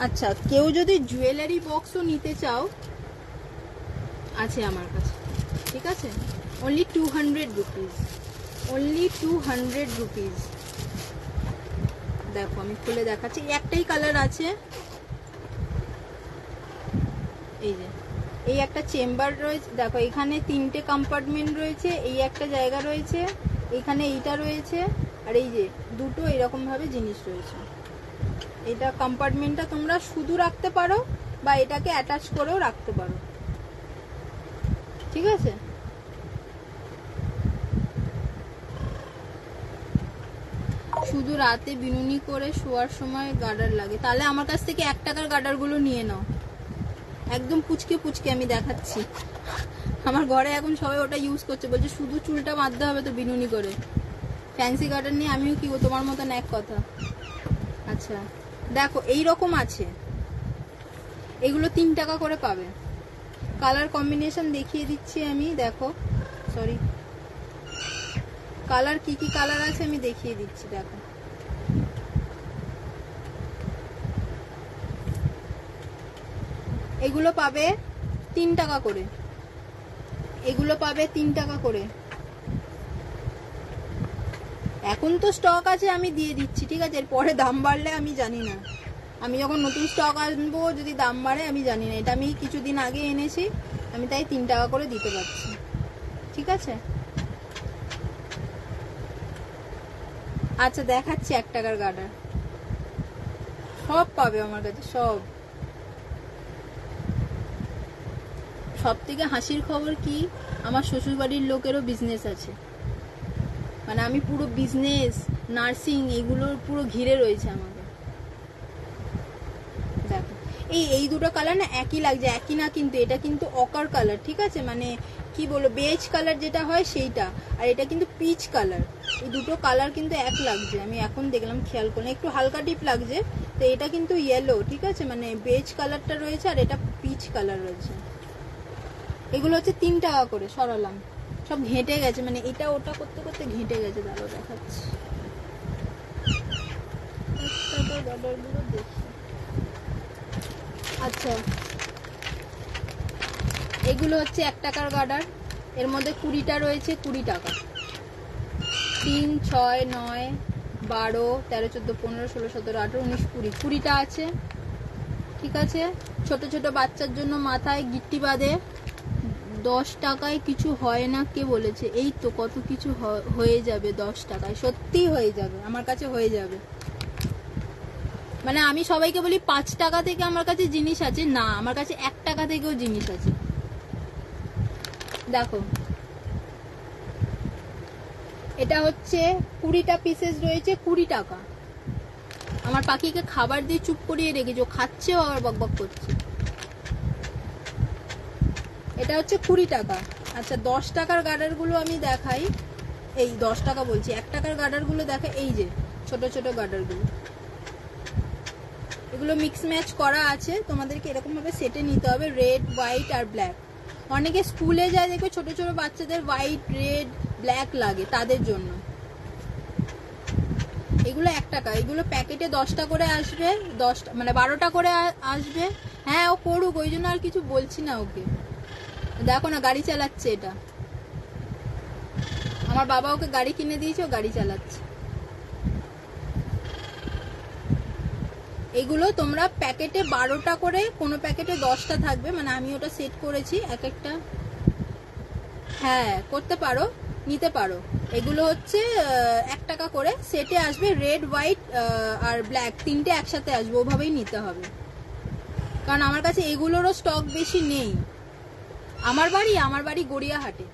আচ্ছা কেউ যদি জুয়েলারি বক্সও নিতে চাও, আছে আমার কাছে, ঠিক আছে, অনলি 200 রুপিস, অনলি 200 রুপিস। দেখো আমি খুলে দেখাচ্ছি, একটাই কালার আছে, এই যে এই একটা চেম্বার রয়েছে, দেখো এখানে 3টে কম্পার্টমেন্ট রয়েছে, এই একটা জায়গা রয়েছে, এখানে এইটা রয়েছে, আর এই যে দুটো এরকম ভাবে জিনিস রয়েছে। এটা কম্পার্টমেন্টটা তোমরা শুধু রাখতে পারো বা এটাকে অ্যাটাচ করেও রাখতে পারো, ঠিক আছে। শুধু রাতে বিনুনি করে শোয়ার সময় গার্ডার লাগে, তাহলে আমার কাছ থেকে 1 টাকার গার্ডার গুলো নিয়ে নাও, একদম পুচকে পুচকে, আমি দেখাচ্ছি, আমার ঘরে এখন সবাই ওটা ইউজ করছে, বলছে শুধু চুলটা বাঁধতে হবে তো বিনুনি করে, ফ্যান্সি গার্ডার নিয়ে আমিও কি তোমার মতন এক কথা। আচ্ছা দেখো এই রকম আছে, এগুলো 3 টাকা করে পাবে, কালার কম্বিনেশন দেখিয়ে দিচ্ছি আমি, দেখো সরি কালার কি কি কালার আছে আমি দেখিয়ে দিচ্ছি। দেখো এগুলো পাবে 3 টাকা করে, এগুলো পাবে 3 টাকা করে। এখন তো স্টক আছে আমি দিয়ে দিচ্ছি, ঠিক আছে? এরপরে দাম বাড়লে আমি জানি না, আমি যখন নতুন স্টক আনবো যদি দাম বাড়ে আমি জানি না। এটা আমি কিছুদিন আগে এনেছি, আমি তাই 3 টাকা করে দিতে পারছি, ঠিক আছে? আচ্ছা দেখাচ্ছি 1 টাকার গার্ডার, সব পাবে আমার কাছে, সব। সব থেকে হাসির খবর কি, আমার শ্বশুর বাড়ির লোকেরও বিজনেস আছে, মানে আমি পুরো বিজনেস নার্সিং এগুলোর পুরো ঘিরে রয়েছে আমাকে। দেখো এই দুটো কালার না একই লাগছে, একই না কিন্তু, এটা কিন্তু অকার কালার, ঠিক আছে? মানে কি বলবো, বেজ কালার যেটা হয় সেইটা, আর এটা কিন্তু পিচ কালার। এই দুটো কালার কিন্তু এক লাগছে, আমি এখন দেখলাম, খেয়াল করলাম, একটু হালকা টিপ লাগছে। তো এটা কিন্তু ইয়েলো, ঠিক আছে? মানে বেজ কালারটা রয়েছে আর এটা পিচ কালার রয়েছে। এগুলো হচ্ছে 3 টাকা করে। সরালাম, সব ঘেঁটে গেছে, মানে এটা ওটা করতে করতে ঘেঁটে গেছে। দাঁড়াও দেখাচ্ছি, দেখি। আচ্ছা এগুলো হচ্ছে 1 টাকার গার্ডার, এর মধ্যে 20টা রয়েছে, 20 টাকা। 3, 6, 9, 12, 13, 14, 15, 16, 17, 18, 19, 20, 20টা আছে, ঠিক আছে? ছোট ছোট বাচ্চার জন্য মাথায় গিট্টি বাঁধে, 10 টাকায় কিছু হয় না, কে বলেছে? এই তো কত কিছু হয়ে যাবে 10 টাকায়, সত্যি হয়ে যাবে, আমার কাছে হয়ে যাবে। মানে আমি সবাইকে বলি 5 টাকা থেকে আমার কাছে জিনিস আছে, না, আমার কাছে 1 টাকা থেকেও জিনিস আছে। দেখো এটা হচ্ছে 20টা পিসেস রয়েছে, 20 টাকা। আমার পাখিকে খাবার দিয়ে চুপ করিয়ে রেখেছি, ও খাচ্ছেও আবার বকবক করছে। এটা হচ্ছে 20 টাকা। আচ্ছা 10 টাকার গার্ডারগুলো আমি দেখাই, এই 10 টাকা বলছি, 1 টাকার গার্ডারগুলো দেখা, এই যে ছোট ছোট গার্ডারগুলো, এগুলো মিক্স ম্যাচ করা আছে, তোমাদেরকে এরকম ভাবে সেটে নিতে হবে, রেড, হোয়াইট আর ব্ল্যাক। অনেকে স্কুলে যায় দেখবে ছোট ছোট বাচ্চাদের হোয়াইট, রেড, ব্ল্যাক লাগে, তাদের জন্য এগুলো 1 টাকা। এগুলো প্যাকেটে 10টা করে আসবে, 10টা মানে 12টা করে আসবে। হ্যাঁ ও করুক, ওই জন্য আর কিছু বলছি না ওকে। দেখো না গাড়ি চালাচ্ছে, এটা আমার বাবা ওকে গাড়ি কিনে দিয়েছে, ও গাড়ি চালাচ্ছে। এগুলো তোমরা প্যাকেটে 12টা করে, কোনো প্যাকেটে 10টা থাকবে, মানে আমি ওটা সেট করেছি এক একটা। হ্যাঁ করতে পারো, নিতে পারো। এগুলো হচ্ছে 1 টাকা করে সেটে আসবে, রেড, হোয়াইট আর ব্ল্যাক 3টে একসাথে আসবে, ওভাবেই নিতে হবে, কারণ আমার কাছে এগুলোরও স্টক বেশি নেই। আমার বাড়ি গড়িয়াহাটে,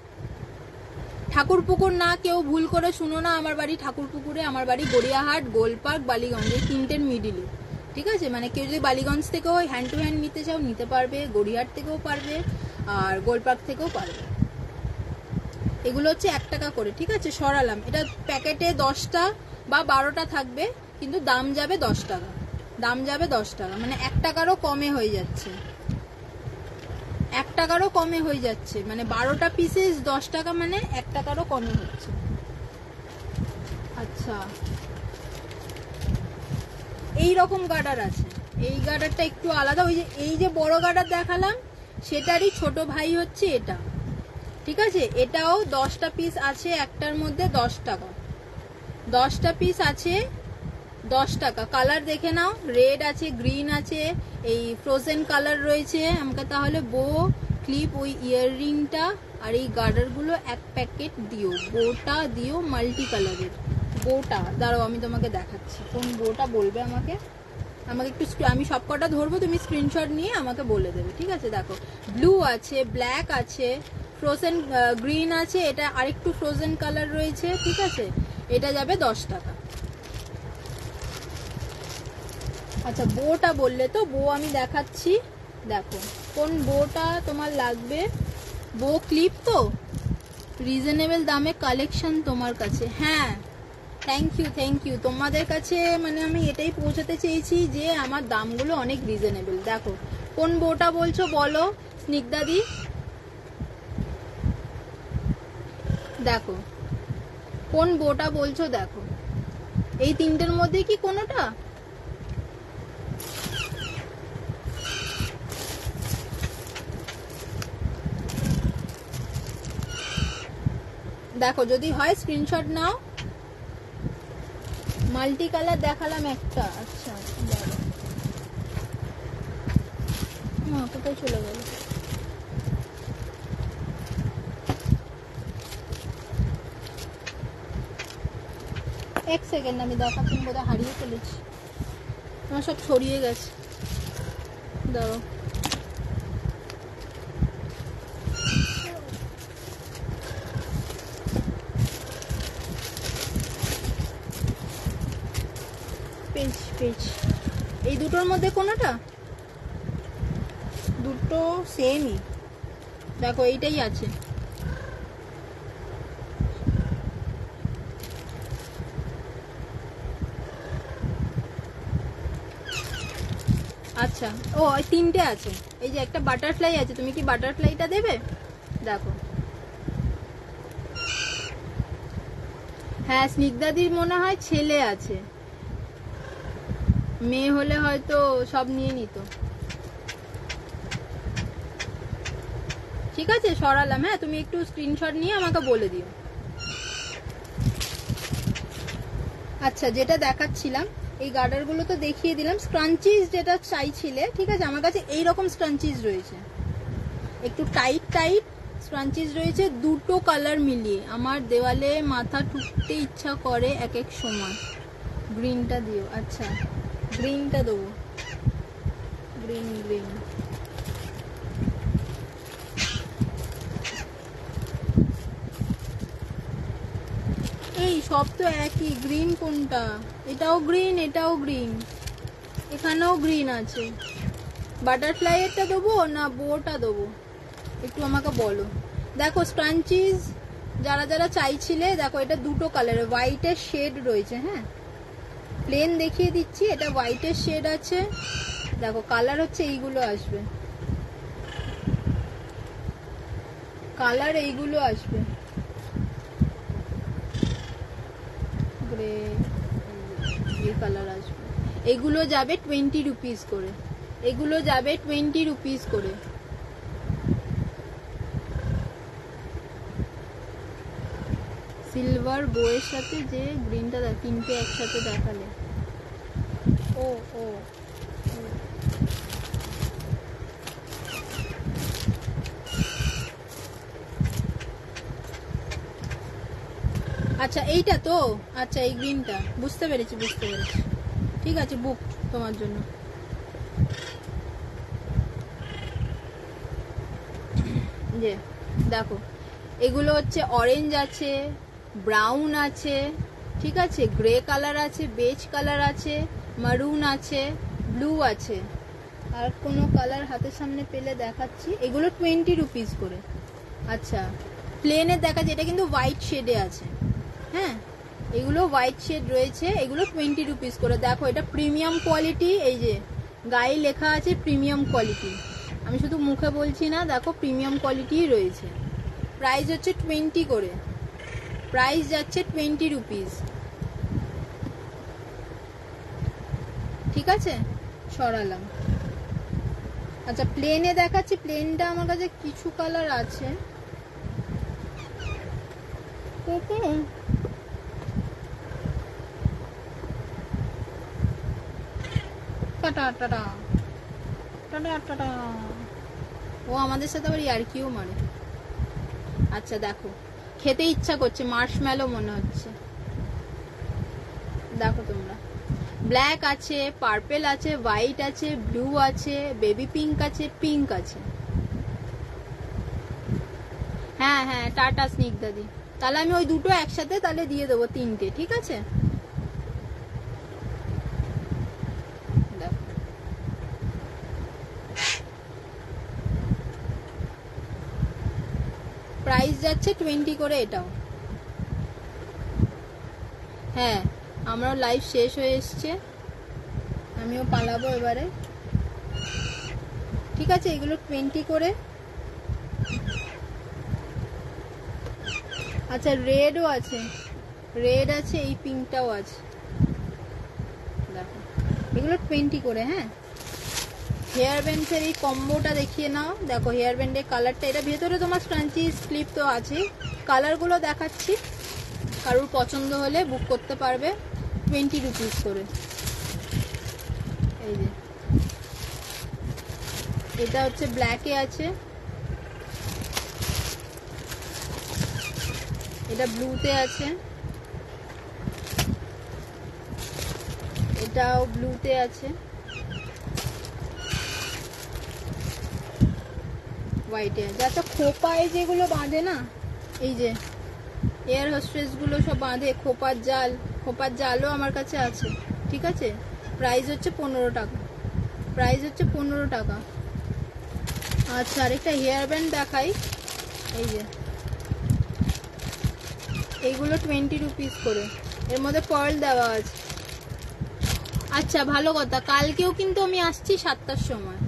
ঠাকুরপুকুর না, কেউ ভুল করে শুনো না, আমার বাড়ি ঠাকুরপুকুরে, আমার বাড়ি গড়িয়াহাট, গোলপার্ক, বালিগঞ্জ, এই 3টের মিডিলে, ঠিক আছে? মানে কেউ যদি বালিগঞ্জ থেকেও হ্যান্ড টু হ্যান্ড নিতে চাও নিতে পারবে, গড়িয়াহাট থেকেও পারবে, আর গোলপার্ক থেকেও পারবে। এগুলো হচ্ছে 1 টাকা করে, ঠিক আছে? সরালাম, এটা প্যাকেটে 10টা বা 12টা থাকবে, কিন্তু দাম যাবে 10 টাকা, দাম যাবে 10 টাকা, মানে 1 টাকারও কমে হয়ে যাচ্ছে, 1 টাকারও কমে হয়ে যাচ্ছে, মানে 12টা পিসেস 10 টাকা, মানে 1 টাকারও কমে হচ্ছে। আচ্ছা এই রকম গার্ডার আছে, এই গার্ডারটা একটু আলাদা, ওই যে এই যে বড় গার্ডার দেখালাম সেটারই ছোট ভাই হচ্ছে এটা, ঠিক আছে? এটাও 10টা পিস আছে, একটার মধ্যে 10 টাকা, 10টা পিস আছে 10 টাকা। কালার দেখে নাও, রেড আছে, গ্রিন আছে, এই ফ্রোজেন কালার রয়েছে। আমাকে তাহলে বো, ক্লিপ, ওই ইয়াররিংটা আর এই গার্ডারগুলো 1 প্যাকেট দিও, বোটা দিও মাল্টি কালারের, বোটা। দাঁড়াও আমি তোমাকে দেখাচ্ছি কোন বোটা বলবে আমাকে, একটু, আমি সব কটা ধরবো, তুমি স্ক্রিনশট নিয়ে আমাকে বলে দেবে, ঠিক আছে? দেখো ব্লু আছে, ব্ল্যাক আছে, ফ্রোজেন গ্রিন আছে, এটা আরেকটু ফ্রোজেন কালার রয়েছে, ঠিক আছে? এটা যাবে 10 টাকা। আচ্ছা বোটা বললে তো, বো আমি দেখাচ্ছি, দেখো কোন বোটা তোমার লাগবে। বো ক্লিপ তো, রিজনেবল দামে কালেকশন তোমার কাছে। হ্যাঁ থ্যাংক ইউ তোমাদের কাছে, মানে আমি এটাই পৌঁছাতে চেয়েছি যে আমার দামগুলো অনেক রিজনেবল। দেখো কোন বোটা বলছো বলো, স্নিগ্ধা দি দেখো কোন বোটা বলছো, দেখো এই তিনটের মধ্যে কি কোনোটা? দেখো যদি হয় স্ক্রিনশট নাও। মাল্টি কালার দেখালাম একটা, আচ্ছা কোথায় চলে গেল? এক সেকেন্ড আমি দেখাচ্ছি, বোধহয় হারিয়ে ফেলেছি, আমার সব ছড়িয়ে গেছে, দাঁড়াও। পেজ পেজ এই দুটোর মধ্যে কোনোটা? দুটো সেমই, দেখো এইটাই আছে। আচ্ছা ও তিনটে আছে, এই যে একটা বাটারফ্লাই আছে, তুমি কি বাটারফ্লাইটা দেবে? দেখো হ্যাঁ স্নিগ্ধাদির মনে হয় ছেলে আছে, মেয়ে হলে হয়তো সব নিয়ে নিত। ঠিক আছে সরালাম, হ্যাঁ তুমি একটু স্ক্রিনশট নিয়ে আমাকে বলে দিও। আচ্ছা যেটা দেখাচ্ছিলাম এই গার্ডারগুলো তো দেখিয়ে দিলাম। স্ক্রাঞ্চিজ যেটা চাইছিলে, ঠিক আছে আমার কাছে এইরকম স্ক্রাঞ্চিজ রয়েছে, একটু টাইট টাইট স্ক্রাঞ্চিজ রয়েছে, দুটো কালার মিলিয়ে। আমার দেওয়ালে মাথা ঠুকতে ইচ্ছা করে এক এক সময়। গ্রিনটা দিও, আচ্ছা গ্রিনটা দেবো, গ্রিন গ্রিন। এই সব তো একই, গ্রিন কোনটা? এটাও গ্রিন, এটাও গ্রিন, এখানেও গ্রিন আছে। বাটারফ্লাইয়েরটা দেবো না বোটা দেবো একটু আমাকে বলো। দেখো স্ক্রাঞ্চিজ যারা যারা চাইছিলে, দেখো এটা দুটো কালার, হোয়াইটের শেড রয়েছে, হ্যাঁ প্লেন দেখিয়ে দিচ্ছি, এটা হোয়াইটের শেড আছে। দেখো কালার হচ্ছে এইগুলো আসবে, কালার এইগুলো আসবে, গ্রে এই কালার আসবে। এগুলো যাবে 20 রুপিস করে, এগুলো যাবে 20 রুপিস করে। সিলভার বইয়ের সাথে যে গ্রিনটা তিনটে একসাথে দেখালে, ও ও আচ্ছা এইটা তো, আচ্ছা এই গ্রিনটা, বুঝতে পেরেছি বুঝতে পেরেছি, ঠিক আছে বুক তোমার জন্য। যে দেখো এগুলো হচ্ছে অরেঞ্জ আছে, ব্রাউন আছে, ঠিক আছে গ্রে কালার আছে, বেজ কালার আছে, মারুন আছে, ব্লু আছে, আর কোনো কালার হাতের সামনে পেলে দেখাচ্ছি। এগুলো 20 রুপিস করে। আচ্ছা প্লেনে দেখাচ্ছে, এটা কিন্তু হোয়াইট শেডে আছে, হ্যাঁ এগুলো হোয়াইট শেড রয়েছে, এগুলো 20 রুপিস করে। দেখো এটা প্রিমিয়াম কোয়ালিটি, এই যে গায়ে লেখা আছে প্রিমিয়াম কোয়ালিটি, আমি শুধু মুখে বলছি না, দেখো প্রিমিয়াম কোয়ালিটি রয়েছে। প্রাইস হচ্ছে 20 করে, প্রাইস যাচ্ছে 20 রুপিস, ঠিক আছে সরালাম। আচ্ছা প্লেনে দেখাচ্ছি, প্লেনটা আমার কাছে কিছু কালার আছে, টাটা টাটা টাটা টাটা, ও আমাদের সাথে আবার ইয়ার্কিও মারে। আচ্ছা দেখো খেতে ইচ্ছা করছে, মার্শম্যালো মনে হচ্ছে, দেখো তোমরা ব্ল্যাক আছে, পার্পেল আছে, হোয়াইট আছে, ব্লু আছে, বেবি পিঙ্ক আছে, পিঙ্ক আছে। হ্যাঁ হ্যাঁ টাটা স্নিগ্ধাদি, তাহলে আমি ওই দুটো একসাথে তাহলে দিয়ে দেবো তিনটে, ঠিক আছে। প্রাইস যাচ্ছে 20 করে এটাও। হ্যাঁ আমারও লাইভ শেষ হয়ে এসছে, আমিও পালাবো এবারে, ঠিক আছে এগুলো 20 করে। আচ্ছা রেডও আছে, রেড আছে, এই পিঙ্কটাও আছে, দেখো এগুলো 20 করে। হ্যাঁ, হেয়ার ব্যান্ডসের এই কম্বোটা দেখিয়ে নাও। দেখো হেয়ার ব্যান্ডের কালারটা, এটা ভেতরে তোমার স্ক্রাঞ্চি স্লিপ তো আছে। কালারগুলো দেখাচ্ছি, কারোর পছন্দ হলে বুক করতে পারবে। 20 রুপিস করে। এই যে এটা হচ্ছে ব্ল্যাকে আছে, এটা ব্লুতে আছে, এটাও ব্লুতে আছে, হোয়াইটে আছে। আচ্ছা খোপায় যেগুলো বাঁধে না, এই যে এয়ার হোস্টেস গুলো সব বাঁধে খোপার জাল, খোপার জালও আমার কাছে আছে। ঠিক আছে, প্রাইস হচ্ছে 15 টাকা, প্রাইস হচ্ছে 15 টাকা। আচ্ছা আরেকটা হেয়ার ব্যান্ড দেখাই, এই যে এইগুলো 20 রুপিস করে, এর মধ্যে পার্ল দেওয়া আছে। আচ্ছা ভালো কথা, কালকেও কিন্তু আমি আসছি 7টার সময়।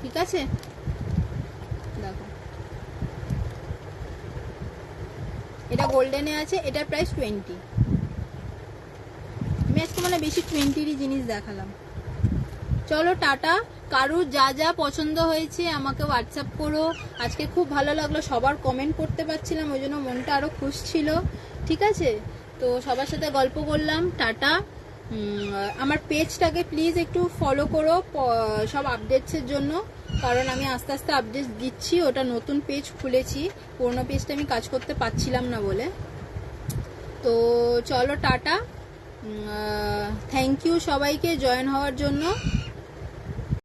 ঠিক আছে, দেখো এটা গোল্ডেনে আছে, এটার প্রাইস 20। আমি আজকে মানে বেশি 20-ই জিনিস দেখালাম। চলো টাটা। কারুর যা যা পছন্দ হয়েছে আমাকে হোয়াটসঅ্যাপ করো। আজকে খুব ভালো লাগলো, সবার কমেন্ট করতে পারছিলাম, ওই জন্য মনটা আরো খুশ ছিল। ঠিক আছে, তো সবার সাথে গল্প করলাম। টাটা। আমার পেজটাকে প্লিজ একটু ফলো করো সব আপডেটসের জন্য, কারণ আমি আস্তে আস্তে আপডেট দিচ্ছি। ওটা নতুন পেজ খুলেছি, পুরোনো পেজটা আমি কাজ করতে পারছিলাম না বলে। তো চলো টাটা, থ্যাংক ইউ সবাইকে জয়েন হওয়ার জন্য।